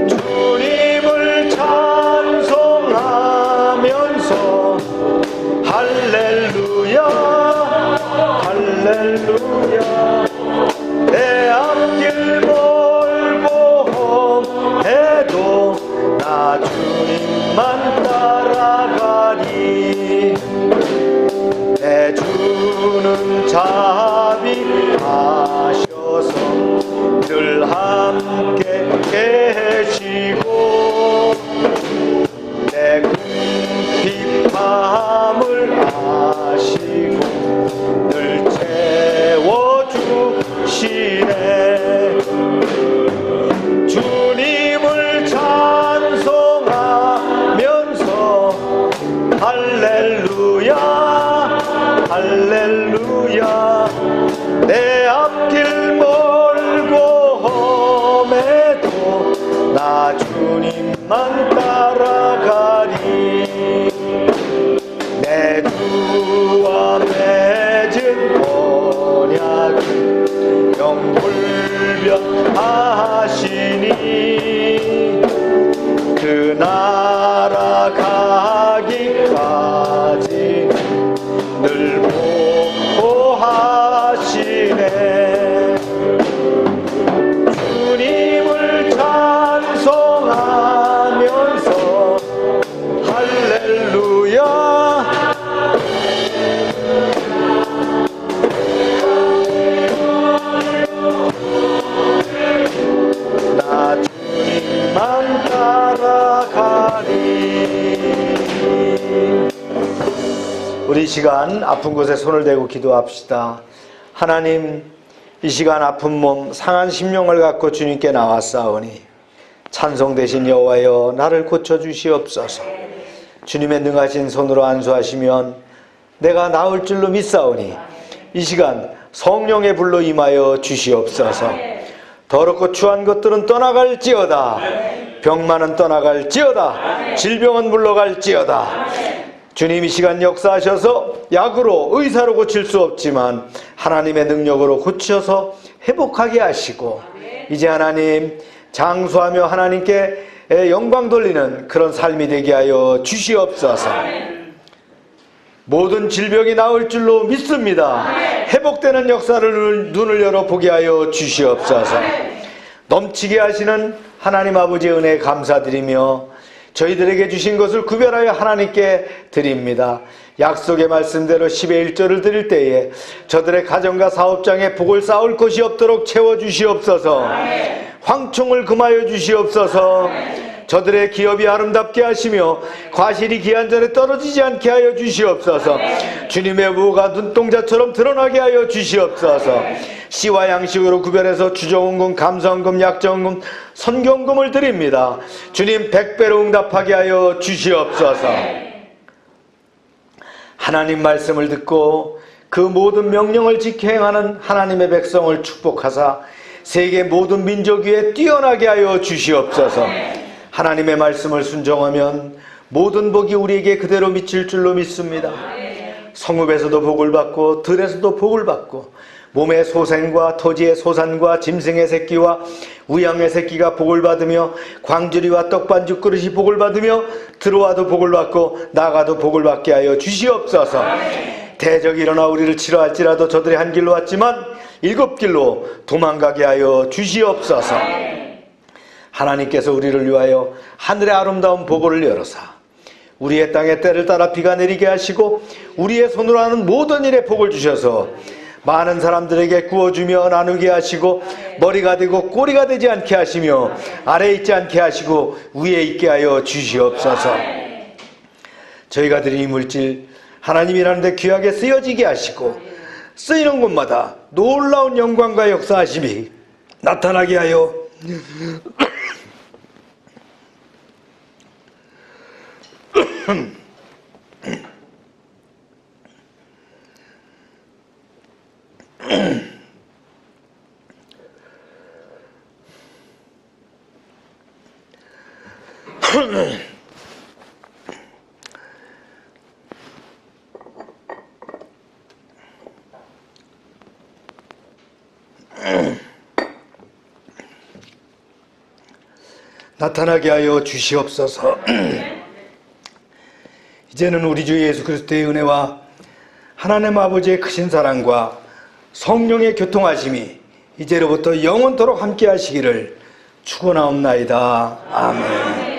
주님을 찬송하면서 할렐루야 할렐루야. 내 앞길 멀고 험해도 나 주님만 따라가리. 내 주는 자비하셔서 늘 함께 계시고 내 궁핍함을 아시고 늘 채워주시네. 주님을 찬송하면서 할렐루야 할렐루야. 내 앞길 멀고 험해도 나 주님만 따라가리. 내 주와 맺은 언약은 영불변하시니 그 나라 가기까지 늘 보호하시네. 주님을 찬송하면서 할렐루야 나 주님만 따라가리. 우리 이 시간 아픈 곳에 손을 대고 기도합시다. 하나님, 이 시간 아픈 몸 상한 심령을 갖고 주님께 나왔사오니 찬송 대신 여호와여 나를 고쳐주시옵소서. 주님의 능하신 손으로 안수하시면 내가 나을 줄로 믿사오니 이 시간 성령의 불로 임하여 주시옵소서. 더럽고 추한 것들은 떠나갈지어다. 병만은 떠나갈지어다. 질병은 물러갈지어다. 주님 이 시간 역사하셔서 약으로 의사로 고칠 수 없지만 하나님의 능력으로 고쳐서 회복하게 하시고 이제 하나님 장수하며 하나님께 영광 돌리는 그런 삶이 되게 하여 주시옵소서. 모든 질병이 나을 줄로 믿습니다. 회복되는 역사를 눈을 열어 보게 하여 주시옵소서. 넘치게 하시는 하나님 아버지의 은혜에 감사드리며 저희들에게 주신 것을 구별하여 하나님께 드립니다. 약속의 말씀대로 10의 1조를 드릴 때에 저들의 가정과 사업장에 복을 쌓을 것이 없도록 채워주시옵소서. 황충을 금하여 주시옵소서. 저들의 기업이 아름답게 하시며 과실이 기한 전에 떨어지지 않게 하여 주시옵소서. 주님의 부가 눈동자처럼 드러나게 하여 주시옵소서. 씨와 양식으로 구별해서 주정원금, 감사원금, 약정원금, 선경금을 드립니다. 주님 100배로 응답하게 하여 주시옵소서. 하나님 말씀을 듣고 그 모든 명령을 지켜 행하는 하나님의 백성을 축복하사 세계 모든 민족 위에 뛰어나게 하여 주시옵소서. 하나님의 말씀을 순종하면 모든 복이 우리에게 그대로 미칠 줄로 믿습니다. 성읍에서도 복을 받고 들에서도 복을 받고 몸의 소생과 토지의 소산과 짐승의 새끼와 우양의 새끼가 복을 받으며 광주리와 떡반죽 그릇이 복을 받으며 들어와도 복을 받고 나가도 복을 받게 하여 주시옵소서. 대적이 일어나 우리를 치러할지라도 저들이 한 길로 왔지만 7길로 도망가게 하여 주시옵소서. 하나님께서 우리를 위하여 하늘의 아름다운 보고를 열어사 우리의 땅에 때를 따라 비가 내리게 하시고 우리의 손으로 하는 모든 일에 복을 주셔서 많은 사람들에게 구워주며 나누게 하시고 머리가 되고 꼬리가 되지 않게 하시며 아래에 있지 않게 하시고 위에 있게 하여 주시옵소서. 저희가 드린 이 물질 하나님이라는 데 귀하게 쓰여지게 하시고 쓰이는 곳마다 놀라운 영광과 역사하심이 나타나게 하여 나타나게 하여 주시옵소서. 이제는 우리 주 예수 그리스도의 은혜와 하나님 아버지의 크신 사랑과 성령의 교통하심이 이제로부터 영원토록 함께 하시기를 축원하옵나이다. 아멘.